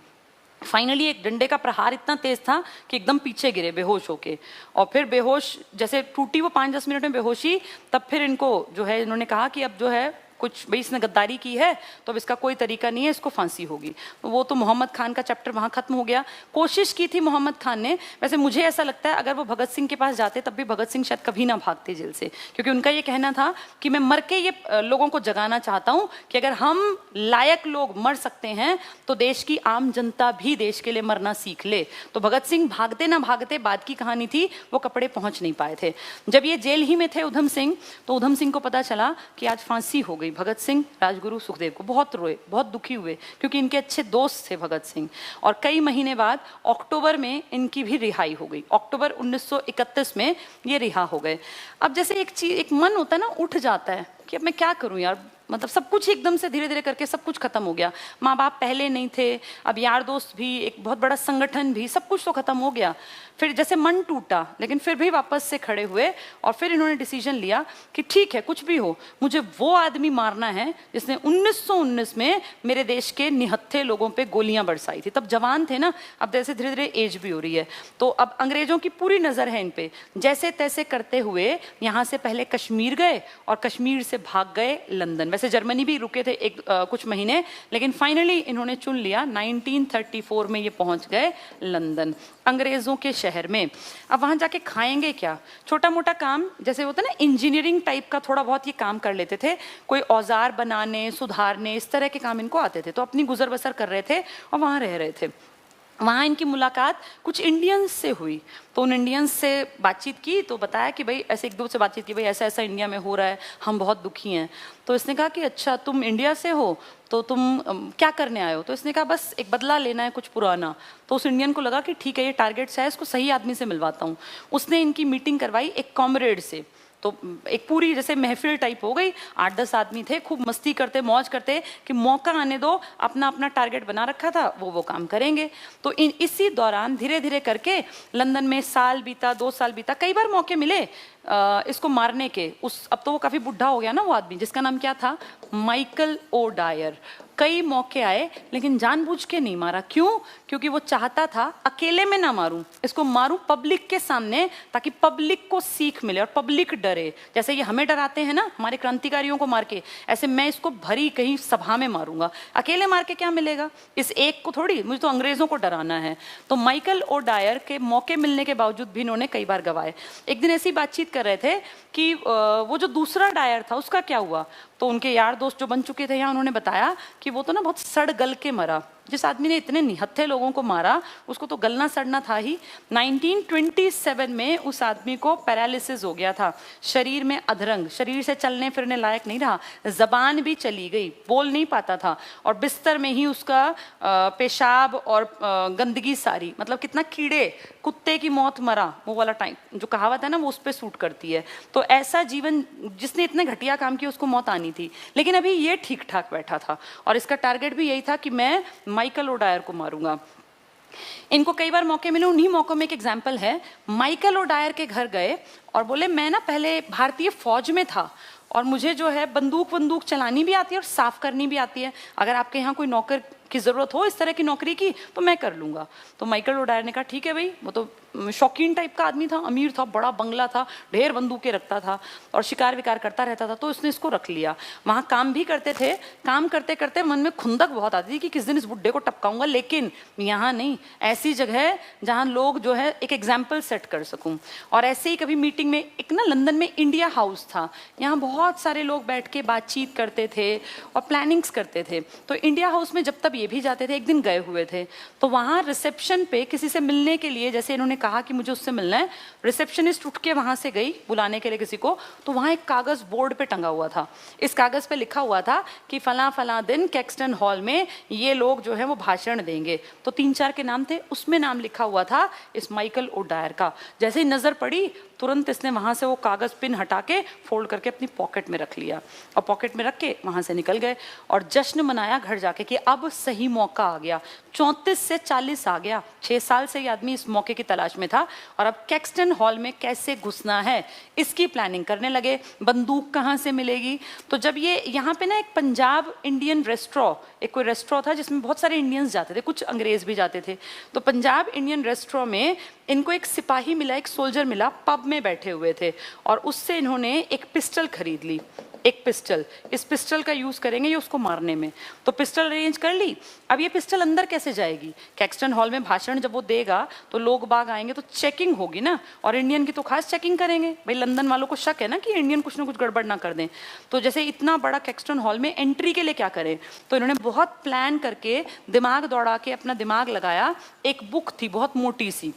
फाइनली एक डंडे का प्रहार इतना तेज था कि एकदम पीछे गिरे बेहोश होके, और फिर बेहोश जैसे टूटी वो 5-10 मिनट में बेहोशी, तब फिर इनको जो है इन्होंने कहा कि अब जो है कुछ भाई इसने गद्दारी की है तो अब इसका कोई तरीका नहीं है, इसको फांसी होगी। तो वो तो मोहम्मद खान का चैप्टर वहाँ खत्म हो गया। कोशिश की थी मोहम्मद खान ने, वैसे मुझे ऐसा लगता है अगर वो भगत सिंह के पास जाते तब भी भगत सिंह शायद कभी ना भागते जेल से, क्योंकि उनका ये कहना था कि मैं मर के ये लोगों को जगाना चाहता हूँ कि अगर हम लायक लोग मर सकते हैं तो देश की आम जनता भी देश के लिए मरना सीख ले। तो भगत सिंह भागते ना भागते बाद की कहानी थी, वो कपड़े पहुंच नहीं पाए थे। जब ये जेल ही में थे उधम सिंह, तो उधम सिंह को पता चला कि आज फांसी हो गई। भगत सिंह, राजगुरु, सुखदेव को बहुत रोए, बहुत दुखी हुए, क्योंकि इनके अच्छे दोस्त थे भगत सिंह। और कई महीने बाद अक्टूबर में इनकी भी रिहाई हो गई। अक्टूबर 1931 में ये रिहा हो गए। अब जैसे एक मन होता है ना, उठ जाता है कि अब मैं क्या करूं यार, मतलब सब कुछ एकदम से धीरे धीरे करके सब कुछ खत्म हो गया। माँ बाप पहले नहीं थे, अब यार दोस्त भी, एक बहुत बड़ा संगठन भी, सब कुछ तो खत्म हो गया। फिर जैसे मन टूटा, लेकिन फिर भी वापस से खड़े हुए और फिर इन्होंने डिसीजन लिया कि ठीक है कुछ भी हो, मुझे वो आदमी मारना है जिसने 1919 में मेरे देश के निहत्थे लोगों पे गोलियां बरसाई थी। तब जवान थे ना, अब जैसे धीरे धीरे एज भी हो रही है, तो अब अंग्रेजों की पूरी नजर है इन पे। जैसे तैसे करते हुए यहाँ से पहले कश्मीर गए और कश्मीर से भाग गए लंदन। वैसे जर्मनी भी रुके थे कुछ महीने, लेकिन फाइनली इन्होंने चुन लिया 1934 में ये पहुंच गए लंदन, अंग्रेजों के शहर में। अब वहां जाके खाएंगे क्या, छोटा मोटा काम जैसे होता है ना, इंजीनियरिंग टाइप का थोड़ा बहुत ये काम कर लेते थे, कोई औजार बनाने सुधारने इस तरह के काम इनको आते थे। तो अपनी गुजर बसर कर रहे थे और वहां रह रहे थे। वहाँ इनकी मुलाकात कुछ इंडियंस से हुई, तो उन इंडियंस से बातचीत की, तो बताया कि भाई ऐसे, एक दो से बातचीत की, भाई ऐसा ऐसा इंडिया में हो रहा है, हम बहुत दुखी हैं। तो इसने कहा कि अच्छा तुम इंडिया से हो, तो तुम क्या करने आए हो? तो इसने कहा बस एक बदला लेना है कुछ पुराना। तो उस इंडियन को लगा कि ठीक है ये टारगेट है, इसको सही आदमी से मिलवाता हूँ। उसने इनकी मीटिंग करवाई एक कॉमरेड से, तो एक पूरी जैसे महफिल टाइप हो गई, 8-10 आदमी थे, खूब मस्ती करते मौज करते कि मौका आने दो, अपना अपना टारगेट बना रखा था, वो काम करेंगे। तो इसी दौरान धीरे धीरे करके लंदन में साल बीता, 2 साल बीता, कई बार मौके मिले इसको मारने के। अब तो वो काफी बुढ़ा हो गया ना वो आदमी, जिसका नाम क्या था, माइकल ओ डायर। कई मौके आए लेकिन जानबूझ के नहीं मारा। क्यों? क्योंकि वो चाहता था अकेले में ना मारूं, इसको मारूं पब्लिक के सामने, ताकि पब्लिक को सीख मिले और पब्लिक डरे। जैसे ये हमें डराते हैं ना हमारे क्रांतिकारियों को मार के, ऐसे मैं इसको भरी कहीं सभा में मारूंगा। अकेले मार के क्या मिलेगा इस एक को, थोड़ी, मुझे तो अंग्रेजों को डराना है। तो माइकल ओ डायर के मौके मिलने के बावजूद भी इन्होंने कई बार गवाए। एक दिन ऐसी बातचीत कर रहे थे कि वो जो दूसरा डायर था उसका क्या हुआ। तो उनके यार दोस्त जो बन चुके थे यहाँ, उन्होंने बताया कि वो तो ना बहुत सड़ गल के मरा। जिस आदमी ने इतने निहत्थे लोगों को मारा उसको तो गलना सड़ना था ही। 1927 में उस आदमी को पैरालिसिस हो गया था, शरीर में अधरंग, शरीर से चलने फिरने लायक नहीं रहा, जबान भी चली गई, बोल नहीं पाता था, और बिस्तर में ही उसका पेशाब और गंदगी सारी, मतलब कितना कीड़े, कुत्ते की मौत मरा, वो वाला टाइम जो कहावत है ना, वो उस पर सूट करती है। तो ऐसा जीवन, जिसने इतने घटिया काम किया उसको मौत आनी थी, लेकिन अभी ये ठीक ठाक बैठा था और इसका टारगेट भी यही था कि मैं माइकल ओ डायर को मारूंगा। इनको कई बार मौके मिले, उन्हीं मौकों में एक एग्जाम्पल है। माइकल ओ डायर के घर गए और बोले मैं ना पहले भारतीय फौज में था और मुझे जो है बंदूक चलानी भी आती है और साफ करनी भी आती है, अगर आपके यहाँ कोई नौकर की जरूरत हो इस तरह की नौकरी की तो मैं कर लूंगा। तो माइकल ओ डायर ने कहा ठीक है भाई, वो तो शौकीन टाइप का आदमी था, अमीर था, बड़ा बंगला था, ढेर बंदूकें रखता था और शिकार विकार करता रहता था, तो उसने इसको रख लिया। वहाँ काम भी करते थे। काम करते करते मन में खुंदक बहुत आती थी कि किस दिन इस बुड्ढे को टपकाऊंगा, लेकिन यहाँ नहीं, ऐसी जगह जहाँ लोग जो है एक एग्जाम्पल सेट कर सकूँ। और ऐसे ही कभी मीटिंग में, एक ना लंदन में इंडिया हाउस था, यहाँ बहुत सारे लोग बैठ के बातचीत करते थे और प्लानिंग्स करते थे। तो इंडिया हाउस में जब तब ये भी जाते थे, एक दिन गए हुए थे, तो वहाँ रिसेप्शन पे किसी से मिलने के लिए, जैसे इन्होंने कहा कि मुझे उससे मिलना है, रिसेप्शनिस्ट उठ के वहां से गई बुलाने के लिए किसी को, तो वहां एक कागज बोर्ड पे टंगा हुआ था। इस कागज पे लिखा हुआ था कि फला फला दिन कैक्सटन हॉल में ये लोग जो है वो भाषण देंगे। तो 3-4 के नाम थे, उसमें नाम लिखा हुआ था इस माइकल ओ डायर का। जैसे ही नजर पड़ी तुरंत इसने वहां से वो कागज पिन हटा के फोल्ड करके अपनी पॉकेट में रख लिया और पॉकेट में रख के वहां से निकल गए और जश्न मनाया घर जाके कि अब सही मौका आ गया। 34 से 40 आ गया, 6 साल से ये आदमी इस मौके की तलाश में था। और अब कैक्सटन हॉल में कैसे घुसना है इसकी प्लानिंग करने लगे। बंदूक कहाँ से मिलेगी? तो जब ये यहाँ पे ना एक पंजाब इंडियन रेस्टोरेंट, एक कोई रेस्टोरेंट था जिसमें बहुत सारे इंडियंस जाते थे, कुछ अंग्रेज भी जाते थे। तो पंजाब इंडियन रेस्टोरेंट में इनको एक सिपाही मिला, एक सोल्जर मिला, पब में बैठे हुए थे, और उससे इन्होंने एक पिस्टल खरीद ली। एक पिस्टल, इस पिस्टल का यूज करेंगे ये उसको मारने में। तो पिस्टल अरेंज कर ली। अब ये पिस्टल अंदर कैसे जाएगी? कैक्सटन हॉल में भाषण जब वो देगा तो लोग बाग आएंगे तो चेकिंग होगी ना, और इंडियन की तो खास चेकिंग करेंगे भाई, लंदन वालों को शक है ना कि इंडियन कुछ ना कुछ गड़बड़ ना कर दें। तो जैसे इतना बड़ा कैक्सटन हॉल में एंट्री के लिए क्या करें, तो इन्होंने बहुत प्लान करके दिमाग दौड़ा के अपना दिमाग लगाया। एक बुक थी बहुत मोटी सी,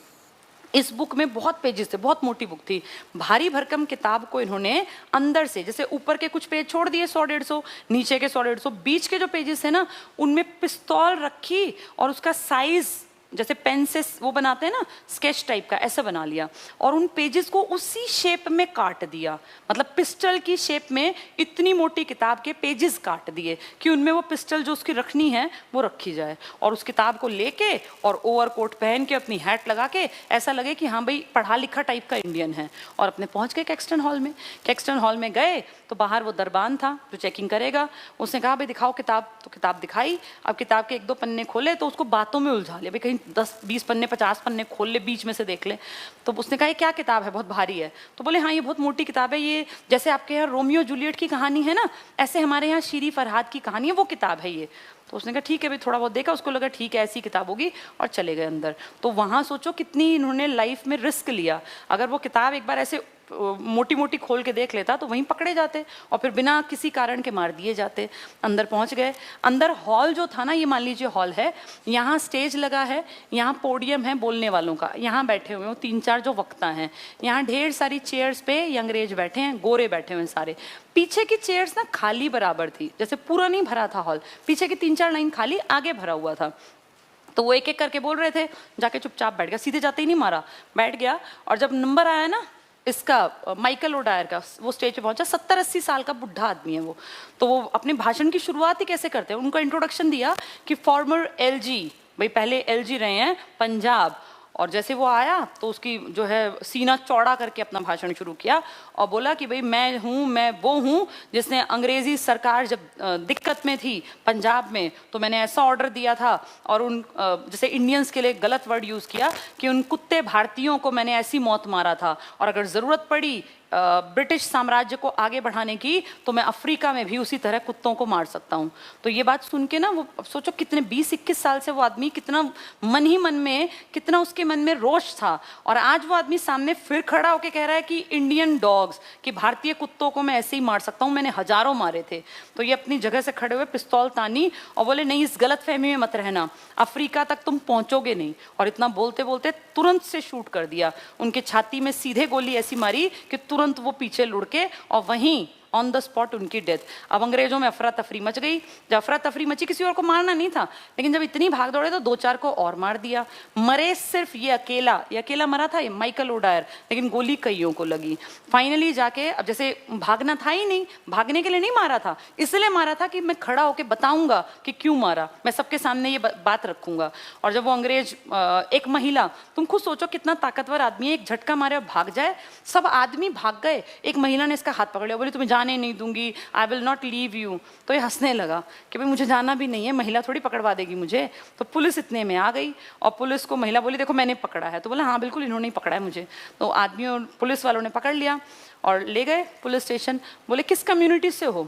इस बुक में बहुत पेजेस थे, बहुत मोटी बुक थी। भारी भरकम किताब को इन्होंने अंदर से, जैसे ऊपर के कुछ पेज छोड़ दिए 100-150, नीचे के 100-150, बीच के जो पेजेस है ना उनमें पिस्तौल रखी और उसका साइज जैसे पेन से वो बनाते हैं ना स्केच टाइप का, ऐसा बना लिया और उन पेजेस को उसी शेप में काट दिया। मतलब पिस्टल की शेप में इतनी मोटी किताब के पेजेस काट दिए कि उनमें वो पिस्टल जो उसकी रखनी है वो रखी जाए। और उस किताब को लेके और ओवरकोट पहन के अपनी हैट लगा के ऐसा लगे कि हाँ भाई पढ़ा लिखा टाइप का इंडियन है, और अपने पहुंच गए कैक्सटन हॉल में। कैक्सटन हॉल में गए तो बाहर वो दरबान था जो चेकिंग करेगा, उसने कहा भाई दिखाओ किताब। तो किताब दिखाई। अब किताब के 1-2 पन्ने खोले तो उसको बातों में उलझा लिया, भाई कहीं 10-20 पन्ने 50 पन्ने खोल ले, बीच में से देख ले। तो उसने कहा ये क्या किताब है, बहुत भारी है। तो बोले हाँ ये बहुत मोटी किताब है, ये जैसे आपके यहाँ रोमियो जूलियट की कहानी है ना, ऐसे हमारे यहाँ शीरी फरहाद की कहानी है, वो किताब है ये। तो उसने कहा ठीक है भाई, थोड़ा बहुत देखा, उसको लगा ठीक है ऐसी किताब होगी, और चले गए अंदर। तो वहाँ सोचो कितनी इन्होंने लाइफ में रिस्क लिया। अगर वो किताब एक बार ऐसे मोटी मोटी खोल के देख लेता तो वहीं पकड़े जाते और फिर बिना किसी कारण के मार दिए जाते। अंदर पहुंच गए। अंदर हॉल जो था ना, ये मान लीजिए हॉल है, यहाँ स्टेज लगा है, यहाँ पोडियम है बोलने वालों का, यहाँ बैठे हुए हैं 3-4 जो वक्ता हैं, यहाँ ढेर सारी चेयर्स पे ये अंग्रेज बैठे हैं, गोरे बैठे हुए हैं सारे। पीछे की चेयर्स ना खाली बराबर थी, जैसे पूरा नहीं भरा था हॉल, पीछे की 3-4 लाइन खाली, आगे भरा हुआ था। तो वो एक एक करके बोल रहे थे, जाके चुपचाप बैठ गया, सीधे जाते ही नहीं मारा, बैठ गया। और जब नंबर आया ना इसका माइकल ओडायर का, वो स्टेज पे पहुंचा। 70-80 साल का बुढ़ा आदमी है वो। तो वो अपने भाषण की शुरुआत ही कैसे करते हैं, उनका इंट्रोडक्शन दिया कि फॉर्मर एलजी, भाई पहले एलजी रहे हैं पंजाब। और जैसे वो आया तो उसकी जो है सीना चौड़ा करके अपना भाषण शुरू किया और बोला कि भाई मैं वो हूँ जिसने अंग्रेजी सरकार जब दिक्कत में थी पंजाब में, तो मैंने ऐसा ऑर्डर दिया था और उन जैसे इंडियंस के लिए गलत वर्ड यूज़ किया कि उन कुत्ते भारतीयों को मैंने ऐसी मौत मारा था, और अगर ज़रूरत पड़ी ब्रिटिश साम्राज्य को आगे बढ़ाने की तो मैं अफ्रीका में भी उसी तरह कुत्तों को मार सकता हूँ। तो ये बात सुन के ना, वो सोचो कितने 20-21 साल से वो आदमी कितना मन ही मन में, कितना उसके मन में रोष था, और आज वो आदमी सामने फिर खड़ा होकर कह रहा है कि इंडियन डॉग्स, कि भारतीय कुत्तों को मैं ऐसे ही मार सकता हूँ, मैंने हजारों मारे थे। तो ये अपनी जगह से खड़े हुए पिस्तौल तानी और बोले नहीं, इस गलत फहमी में मत रहना, अफ्रीका तक तुम पहुंचोगे नहीं। और इतना बोलते बोलते तुरंत से शूट कर दिया, उनके छाती में सीधे गोली ऐसी मारी कि तुरंत वो पीछे लुढ़ के और वहीं ऑन द स्पॉट उनकी डेथ। अब अंग्रेजों में अफरा तफरी मच गई। जब अफरा तफरी मची, किसी और को मारना नहीं था, लेकिन जब इतनी भाग दौड़े तो 2-4 को और मार दिया। मरे सिर्फ ये अकेला मरा था, ये माइकल ओडायर, लेकिन गोली कईयों को लगी। फाइनली जाके, अब जैसे भागना था ही नहीं, भागने के लिए नहीं मारा था, इसलिए मारा था कि मैं खड़ा होकर बताऊंगा कि क्यों मारा, मैं सबके सामने ये बात रखूंगा। और जब वो अंग्रेज, एक महिला, तुम खुद सोचो कितना ताकतवर आदमी है, एक झटका मारे और भाग जाए, सब आदमी भाग गए, एक महिला ने इसका हाथ पकड़ लिया, बोली तुम्हें जाने नहीं दूंगी, I will not leave you. तो ये हंसने लगा कि भाई मुझे जाना भी नहीं है, महिला थोड़ी पकड़वा देगी मुझे। तो पुलिस इतने में आ गई और पुलिस को महिला बोली देखो मैंने पकड़ा है। तो बोला हाँ बिल्कुल, इन्होंने ही पकड़ा है मुझे। तो आदमियों, पुलिस वालों ने पकड़ लिया और ले गए पुलिस स्टेशन। बोले किस कम्युनिटी से हो?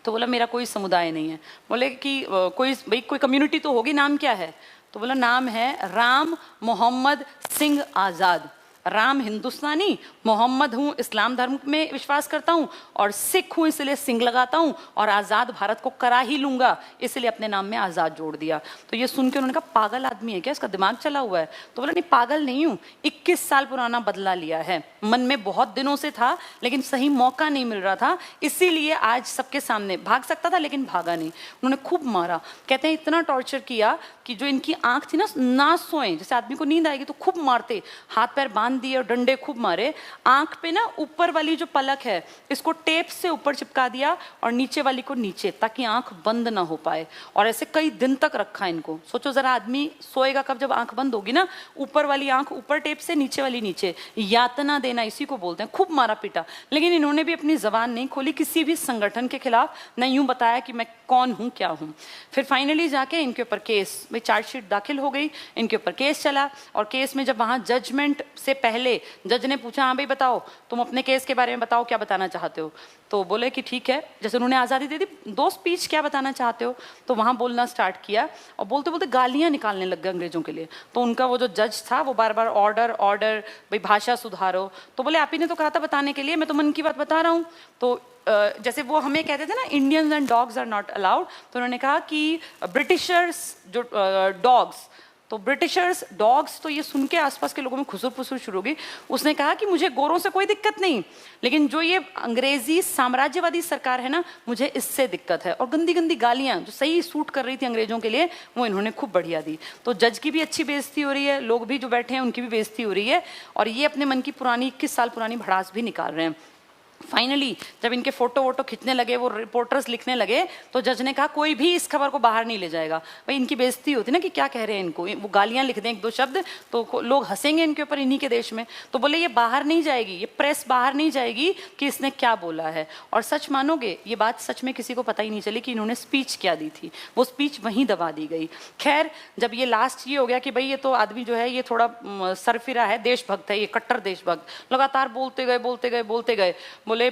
तो बोला मेरा कोई समुदाय नहीं है। बोले कि कोई कम्युनिटी तो होगी, नाम क्या है? तो बोला नाम है राम मोहम्मद सिंह आज़ाद। राम हिंदुस्तानी, मोहम्मद हूँ, इस्लाम धर्म में विश्वास करता हूँ, और सिख हूँ इसलिए सिंह लगाता हूँ, और आज़ाद भारत को करा ही लूंगा, इसलिए अपने नाम में आज़ाद जोड़ दिया। तो ये सुन के उन्होंने कहा पागल आदमी है क्या, इसका दिमाग चला हुआ है? तो बोला नहीं पागल नहीं हूँ, 21 साल पुराना बदला लिया है, मन में बहुत दिनों से था लेकिन सही मौका नहीं मिल रहा था, इसीलिए आज सबके सामने भाग सकता था लेकिन भागा नहीं। उन्होंने खूब मारा, कहते हैं इतना टॉर्चर किया कि जो इनकी आंख थी ना सोए, जैसे आदमी को नींद आएगी तो खूब मारते, हाथ पैर बांध बांध दिए और डंडे खूब मारे। आंख पे ना ऊपर वाली जो पलक है इसको टेप से ऊपर चिपका दिया और नीचे वाली को नीचे, ताकि आंख बंद ना हो पाए। और ऐसे कई दिन तक रखा इनको। सोचो जरा, आदमी सोएगा कब, जब आंख बंद होगी ना। ऊपर वाली आंख ऊपर टेप से, नीचे वाली नीचे। यातना देना इसी को बोलते हैं। खूब मारा पीटा, लेकिन इन्होंने भी अपनी जबान नहीं खोली किसी भी संगठन के खिलाफ, न यूं बताया कि मैं कौन हूं, क्या हूं। फिर फाइनली जाके इनके ऊपर केस में चार्जशीट दाखिल हो गई, इनके ऊपर केस चला। और केस में जब वहां जजमेंट से पहले जज ने पूछा, हाँ भाई बताओ, तुम अपने केस के बारे में बताओ, क्या बताना चाहते हो। तो बोले कि ठीक है, जैसे उन्होंने आज़ादी दे दी, दो स्पीच, क्या बताना चाहते हो। तो वहाँ बोलना स्टार्ट किया और बोलते बोलते गालियाँ निकालने लग गए अंग्रेजों के लिए। तो उनका वो जो जज था वो बार बार ऑर्डर ऑर्डर, भाई भाषा सुधारो। तो बोले आप ही ने तो कहा था बताने के लिए, मैं तो मन की बात बता रहा हूँ। तो जैसे वो हमें कहते थे ना, Indians and dogs are not allowed, तो उन्होंने कहा कि ब्रिटिशर्स जो डॉग्स, तो ब्रिटिशर्स डॉग्स, तो ये सुन के आसपास के लोगों में खुसुर फुसुर शुरू हो गई। उसने कहा कि मुझे गोरों से कोई दिक्कत नहीं, लेकिन जो ये अंग्रेजी साम्राज्यवादी सरकार है ना, मुझे इससे दिक्कत है। और गंदी गंदी गालियां जो सही सूट कर रही थी अंग्रेजों के लिए, वो इन्होंने खूब बढ़िया दी। तो जज की भी अच्छी बेइज्जती हो रही है, लोग भी जो बैठे हैं उनकी भी बेइज्जती हो रही है, और ये अपने मन की पुरानी 21 साल पुरानी भड़ास भी निकाल रहे हैं। फाइनली जब इनके फोटो वोटो खींचने लगे, वो रिपोर्टर्स लिखने लगे, तो जज ने कहा कोई भी इस खबर को बाहर नहीं ले जाएगा। भाई इनकी बेइज्जती होती ना कि क्या कह रहे हैं इनको, वो गालियां लिख दें एक दो शब्द तो लोग हंसेंगे इनके ऊपर, इन्हीं के देश में। तो बोले ये बाहर नहीं जाएगी, ये प्रेस बाहर नहीं जाएगी कि इसने क्या बोला है। और सच मानोगे, ये बात सच में किसी को पता ही नहीं चली कि इन्होंने स्पीच क्या दी थी। वो स्पीच वहीं दबा दी गई। खैर, जब ये लास्ट ये हो गया कि भाई ये तो आदमी जो है ये थोड़ा सरफिरा है, देशभक्त है, ये कट्टर देशभक्त, लगातार बोलते गए बोलते गए बोलते गए। बोले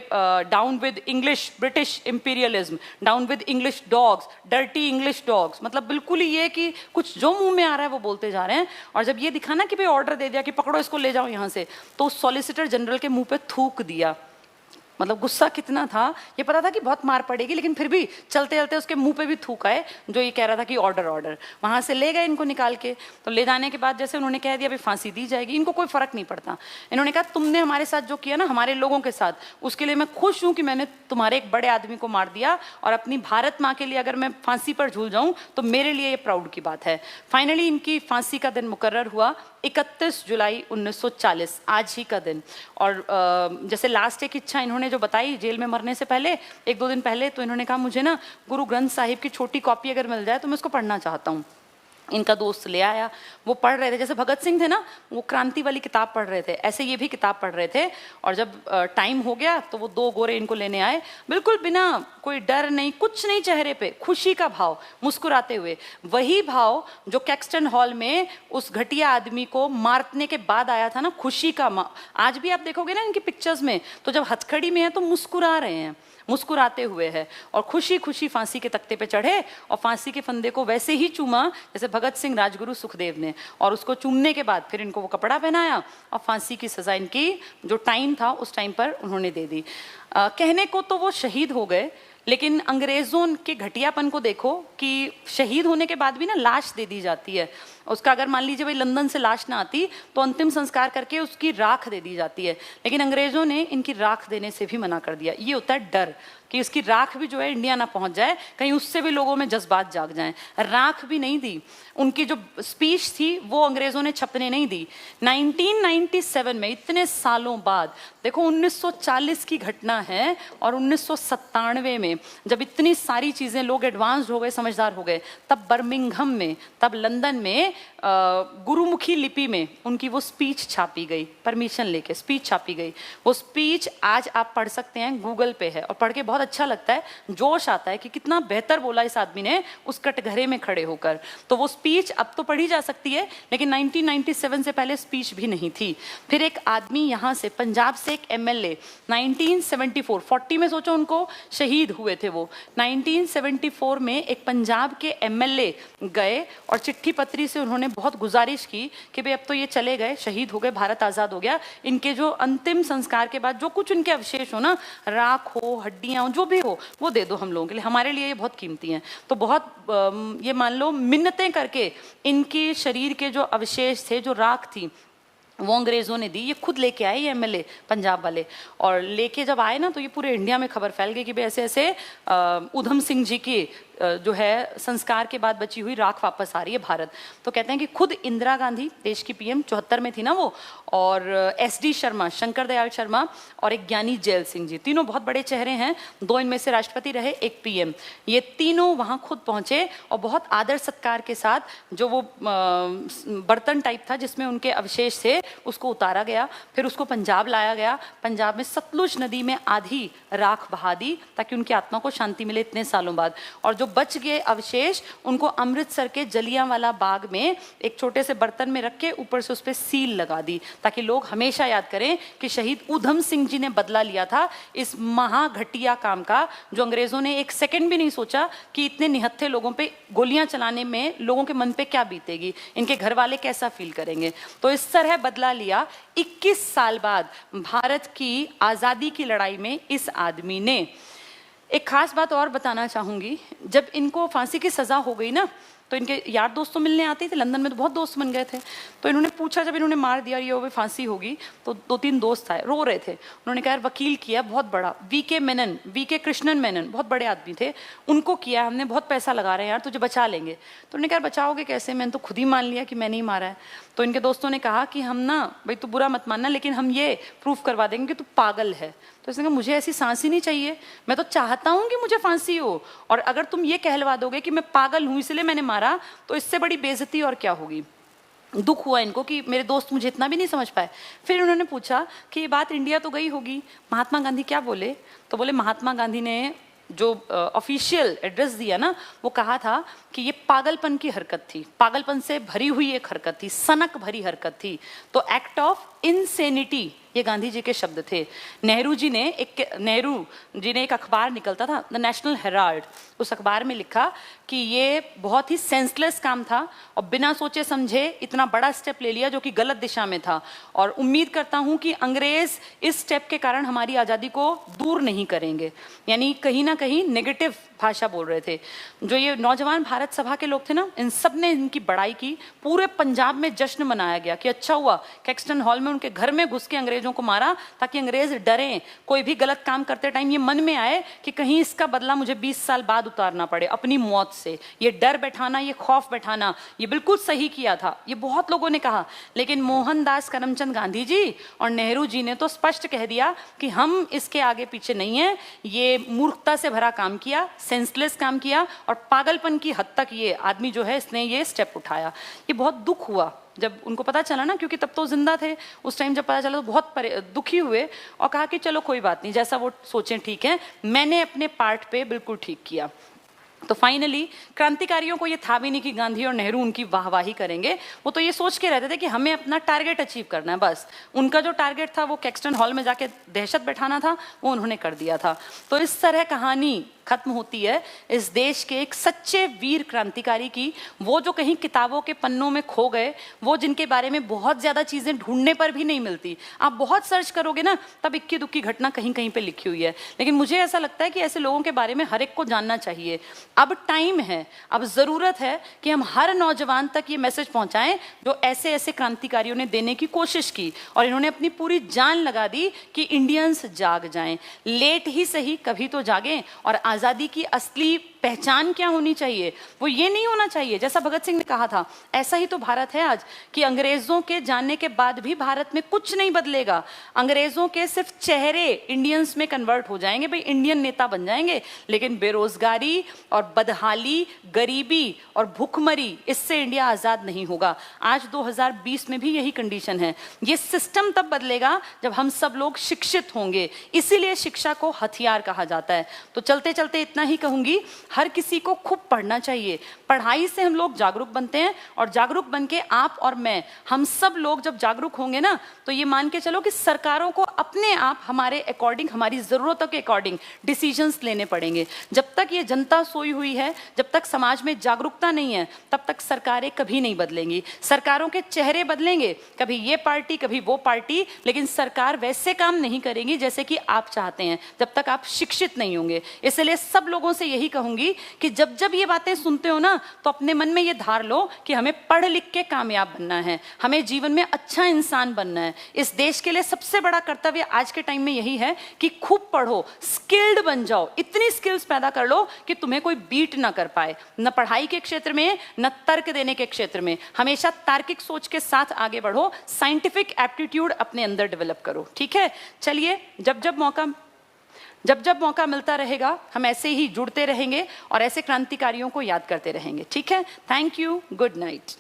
down with English British imperialism, down with English dogs, dirty English dogs. मतलब बिल्कुल ही ये कि कुछ जो मुंह में आ रहा है वो बोलते जा रहे हैं। और जब ये दिखा ना कि भाई ऑर्डर दे दिया कि पकड़ो इसको ले जाओ यहाँ से, तो सॉलिसिटर जनरल के मुंह पे थूक दिया। मतलब गुस्सा कितना था, ये पता था कि बहुत मार पड़ेगी, लेकिन फिर भी चलते चलते उसके मुंह पे भी थूक आए, जो ये कह रहा था कि ऑर्डर ऑर्डर। वहां से ले गए इनको निकाल के। तो ले जाने के बाद जैसे उन्होंने कह दिया भाई फांसी दी जाएगी, इनको कोई फर्क नहीं पड़ता। इन्होंने कहा तुमने हमारे साथ जो किया ना, हमारे लोगों के साथ, उसके लिए मैं खुश हूं कि मैंने तुम्हारे एक बड़े आदमी को मार दिया, और अपनी भारत माँ के लिए अगर मैं फांसी पर झूल जाऊं तो मेरे लिए ये प्राउड की बात है। फाइनली इनकी फांसी का दिन मुकर्रर हुआ 31 जुलाई 1940, आज ही का दिन। और जैसे लास्ट एक इच्छा इन्होंने जो बताई जेल में मरने से पहले, एक दो दिन पहले, तो इन्होंने कहा मुझे ना गुरु ग्रंथ साहिब की छोटी कॉपी अगर मिल जाए तो मैं उसको पढ़ना चाहता हूँ। इनका दोस्त ले आया, वो पढ़ रहे थे। जैसे भगत सिंह थे ना, वो क्रांति वाली किताब पढ़ रहे थे, ऐसे ये भी किताब पढ़ रहे थे। और जब टाइम हो गया तो वो दो गोरे इनको लेने आए, बिल्कुल बिना कोई डर नहीं, कुछ नहीं, चेहरे पे खुशी का भाव, मुस्कुराते हुए। वही भाव जो कैक्सटन हॉल में उस घटिया आदमी को मारने के बाद आया था ना, खुशी का। आज भी आप देखोगे ना इनकी पिक्चर्स में, तो जब हथकड़ी में है तो मुस्कुरा रहे हैं, मुस्कुराते हुए है, और खुशी खुशी फांसी के तख्ते पे चढ़े और फांसी के फंदे को वैसे ही चूमा जैसे भगत सिंह, राजगुरु, सुखदेव ने। और उसको चूमने के बाद फिर इनको वो कपड़ा पहनाया और फांसी की सजा इनकी जो टाइम था उस टाइम पर उन्होंने दे दी। कहने को तो वो शहीद हो गए, लेकिन अंग्रेजों के घटियापन को देखो कि शहीद होने के बाद भी ना लाश दे दी जाती है उसका। अगर मान लीजिए भाई लंदन से लाश ना आती तो अंतिम संस्कार करके उसकी राख दे दी जाती है, लेकिन अंग्रेजों ने इनकी राख देने से भी मना कर दिया। ये होता है डर कि इसकी राख भी जो है इंडिया ना पहुंच जाए, कहीं उससे भी लोगों में जज्बात जाग जाएं। राख भी नहीं दी। उनकी जो स्पीच थी वो अंग्रेजों ने छपने नहीं दी। 1997 में, इतने सालों बाद, देखो 1940 की घटना है, और 1997 में जब इतनी सारी चीजें, लोग एडवांस्ड हो गए, समझदार हो गए, तब बर्मिंघम में, तब लंदन में गुरुमुखी लिपि में उनकी वो स्पीच छापी गई, परमिशन लेके स्पीच छापी गई। वो स्पीच आज आप पढ़ सकते हैं, गूगल पे है, और पढ़ के बहुत अच्छा लगता है, जोश आता है कि कितना बेहतर बोला इस आदमी ने उस कटघरे में खड़े होकर। तो वो स्पीच अब तो पढ़ी जा सकती है, लेकिन 1997 से पहले स्पीच भी नहीं थी। फिर एक आदमी यहाँ से, पंजाब से एक एमएलए, 1974, 40 में सोचो उनको शहीद हुए थे वो। 1974 में एक पंजाब के एमएलए गए और चिट्ठी पत्री से उन्होंने बहुत गुजारिश की कि भाई अब तो ये चले गए, शहीद हो गए, भारत आजाद हो गया, इनके जो अंतिम संस्कार के बाद जो कुछ उनके अवशेष हो ना, राख हो, हड्डियां हो, जो भी हो, वो दे दो हम लोगों के लिए, हमारे लिए ये बहुत कीमती हैं। तो बहुत ये मान लो मिन्नतें करके इनके शरीर के जो अवशेष थे, जो राख थी, वो अंग्रेजों ने दी। ये खुद लेके आए ये एमएलए पंजाब वाले, और लेके जब आए ना तो ये पूरे इंडिया में खबर फैल गई कि भाई ऐसे ऐसे उधम सिंह जी की जो है संस्कार के बाद बची हुई राख वापस आ रही है भारत। तो कहते हैं कि खुद इंदिरा गांधी देश की पीएम 74 में थी ना वो, और एसडी शर्मा, शंकर दयाल शर्मा, और एक ज्ञानी जैल सिंह जी, तीनों बहुत बड़े चेहरे हैं, दो इनमें से राष्ट्रपति रहे, एक पीएम। ये तीनों वहां खुद पहुंचे और बहुत आदर सत्कार के साथ जो वो बर्तन टाइप था जिसमें उनके अवशेष थे उसको उतारा गया, फिर उसको पंजाब लाया गया। पंजाब में सतलुज नदी में आधी राख बहा दी ताकि उनकी आत्मा को शांति मिले इतने सालों बाद। और जो बच गए अवशेष उनको अमृतसर के जलियांवाला बाग में एक छोटे से बर्तन में रख के ऊपर से उस पर सील लगा दी ताकि लोग हमेशा याद करें कि शहीद ऊधम सिंह जी ने बदला लिया था इस महाघटिया काम का, जो अंग्रेजों ने एक सेकंड भी नहीं सोचा कि इतने निहत्थे लोगों पे गोलियां चलाने में लोगों के मन पे क्या बीतेगी, इनके घर वाले कैसा फील करेंगे। तो इस तरह बदला लिया। 21 साल बाद भारत की आजादी की लड़ाई में इस आदमी ने एक खास बात और बताना चाहूंगी। जब इनको फांसी की सजा हो गई ना तो इनके यार दोस्त तो मिलने आते थे, लंदन में तो बहुत दोस्त बन गए थे। तो इन्होंने पूछा, जब इन्होंने मार दिया ये हो फांसी होगी, तो 2-3 दोस्त आए, रो रहे थे। उन्होंने कहा वकील किया बहुत बड़ा, वीके कृष्णन मेनन, बहुत बड़े आदमी थे, उनको किया हमने, बहुत पैसा लगा रहे हैं यार, तुझे बचा लेंगे। तो उन्होंने कहा बचाओगे कैसे, मैंने तो खुद ही मान लिया कि मैंने ही मारा है। तो इनके दोस्तों ने कहा कि हम ना, भाई तू बुरा मत मानना, लेकिन हम ये प्रूफ करवा देंगे कि तू पागल है। तो इसने कहा मुझे ऐसी सांस ही नहीं चाहिए, मैं तो चाहता हूं कि मुझे फांसी हो, और अगर तुम ये कहलवा दोगे कि मैं पागल हूं इसलिए मैंने मारा तो इससे बड़ी बेइज्जती और क्या होगी। दुख हुआ इनको कि मेरे दोस्त मुझे इतना भी नहीं समझ पाए। फिर उन्होंने पूछा कि ये बात इंडिया तो गई होगी, महात्मा गांधी क्या बोले? तो बोले महात्मा गांधी ने जो ऑफिशियल एड्रेस दिया ना, वो कहा था कि ये पागलपन की हरकत थी, पागलपन से भरी हुई एक हरकत थी, सनक भरी हरकत थी। तो एक्ट ऑफ इनसेनिटी ये गांधी जी के शब्द थे। नेहरू जी ने एक अखबार निकलता था, द नेशनल हेराल्ड, उस अखबार में लिखा कि ये बहुत ही सेंसलेस काम था और बिना सोचे समझे इतना बड़ा स्टेप ले लिया जो कि गलत दिशा में था, और उम्मीद करता हूं कि अंग्रेज इस स्टेप के कारण हमारी आज़ादी को दूर नहीं करेंगे। यानी कहीं ना कहीं नेगेटिव भाषा बोल रहे थे। जो ये नौजवान भारत सभा के लोग थे ना, इन सब ने इनकी बड़ाई की। पूरे पंजाब में जश्न मनाया गया कि अच्छा हुआ कैक्सटन हॉल में उनके घर में घुस के अंग्रेजों को मारा, ताकि अंग्रेज डरें, कोई भी गलत काम करते टाइम ये मन में आए कि कहीं इसका बदला मुझे 20 साल बाद उतारना पड़े अपनी मौत से। ये डर बैठाना, ये खौफ बैठाना, ये बिल्कुल सही किया था, ये बहुत लोगों ने कहा। लेकिन मोहनदास करमचंद गांधी जी और नेहरू जी ने तो स्पष्ट कह दिया कि हम इसके आगे पीछे नहीं है। ये मूर्खता से भरा काम किया, सेंसलेस काम किया, और पागलपन की हद तक ये आदमी जो है इसने ये स्टेप उठाया। ये बहुत दुख हुआ जब उनको पता चला ना, क्योंकि तब तो जिंदा थे उस टाइम। जब पता चला तो बहुत दुखी हुए और कहा कि चलो कोई बात नहीं, जैसा वो सोचें ठीक है, मैंने अपने पार्ट पे बिल्कुल ठीक किया। तो फाइनली क्रांतिकारियों को ये था भी नहीं कि गांधी और नेहरू उनकी वाहवाही करेंगे। वो तो ये सोच के रहते थे कि हमें अपना टारगेट अचीव करना है, बस। उनका जो टारगेट था वो कैक्सटन हॉल में जाके दहशत बैठाना था, वो उन्होंने कर दिया था। तो इस तरह कहानी खत्म होती है इस देश के एक सच्चे वीर क्रांतिकारी की। वो जो कहीं किताबों के पन्नों में खो गए, वो जिनके बारे में बहुत ज्यादा चीजें ढूंढने पर भी नहीं मिलती। आप बहुत सर्च करोगे ना, तब इक्की दुक्की घटना कहीं कहीं पे लिखी हुई है। लेकिन मुझे ऐसा लगता है कि ऐसे लोगों के बारे में हर एक को जानना चाहिए। अब टाइम है, अब जरूरत है कि हम हर नौजवान तक ये मैसेज पहुंचाएं जो ऐसे ऐसे क्रांतिकारियों ने देने की कोशिश की, और इन्होंने अपनी पूरी जान लगा दी कि इंडियंस जाग जाएं। लेट ही सही, कभी तो जागें। और आजादी की असली पहचान क्या होनी चाहिए? वो ये नहीं होना चाहिए, जैसा भगत सिंह ने कहा था, ऐसा ही तो भारत है आज, कि अंग्रेजों के जाने के बाद भी भारत में कुछ नहीं बदलेगा। अंग्रेजों के सिर्फ चेहरे इंडियंस में कन्वर्ट हो जाएंगे, भाई इंडियन नेता बन जाएंगे, लेकिन बेरोजगारी और बदहाली, गरीबी और भूखमरी, इससे इंडिया आजाद नहीं होगा। आज 2020 में भी यही कंडीशन है। ये सिस्टम तब बदलेगा जब हम सब लोग शिक्षित होंगे। इसीलिए शिक्षा को हथियार कहा जाता है। तो चलते चलते इतना ही कहूंगी, हर किसी को खूब पढ़ना चाहिए। पढ़ाई से हम लोग जागरूक बनते हैं, और जागरूक बन के आप और मैं, हम सब लोग जब जागरूक होंगे ना, तो ये मान के चलो कि सरकारों को अपने आप हमारे अकॉर्डिंग, हमारी जरूरतों के अकॉर्डिंग डिसीजंस लेने पड़ेंगे। जब तक ये जनता सोई हुई है, जब तक समाज में जागरूकता नहीं है, तब तक सरकारें कभी नहीं बदलेंगी। सरकारों के चेहरे बदलेंगे, कभी ये पार्टी कभी वो पार्टी, लेकिन सरकार वैसे काम नहीं करेगी जैसे कि आप चाहते हैं, जब तक आप शिक्षित नहीं होंगे। इसलिए सब लोगों से यही कहूंगी करूंगी कि जब जब ये बातें सुनते हो ना, तो अपने मन में ये धार लो कि हमें पढ़ लिख के कामयाब बनना है, हमें जीवन में अच्छा इंसान बनना है। इस देश के लिए सबसे बड़ा कर्तव्य आज के टाइम में यही है कि खूब पढ़ो, स्किल्ड बन जाओ, इतनी स्किल्स पैदा कर लो कि तुम्हें कोई बीट ना कर पाए, न पढ़ाई के क्षेत्र में न तर्क देने के क्षेत्र में। हमेशा तार्किक सोच के साथ आगे बढ़ो, साइंटिफिक एप्टीट्यूड अपने अंदर डेवलप करो। ठीक है, चलिए, जब जब मौका मिलता रहेगा हम ऐसे ही जुड़ते रहेंगे और ऐसे क्रांतिकारियों को याद करते रहेंगे। ठीक है, थैंक यू, गुड नाइट।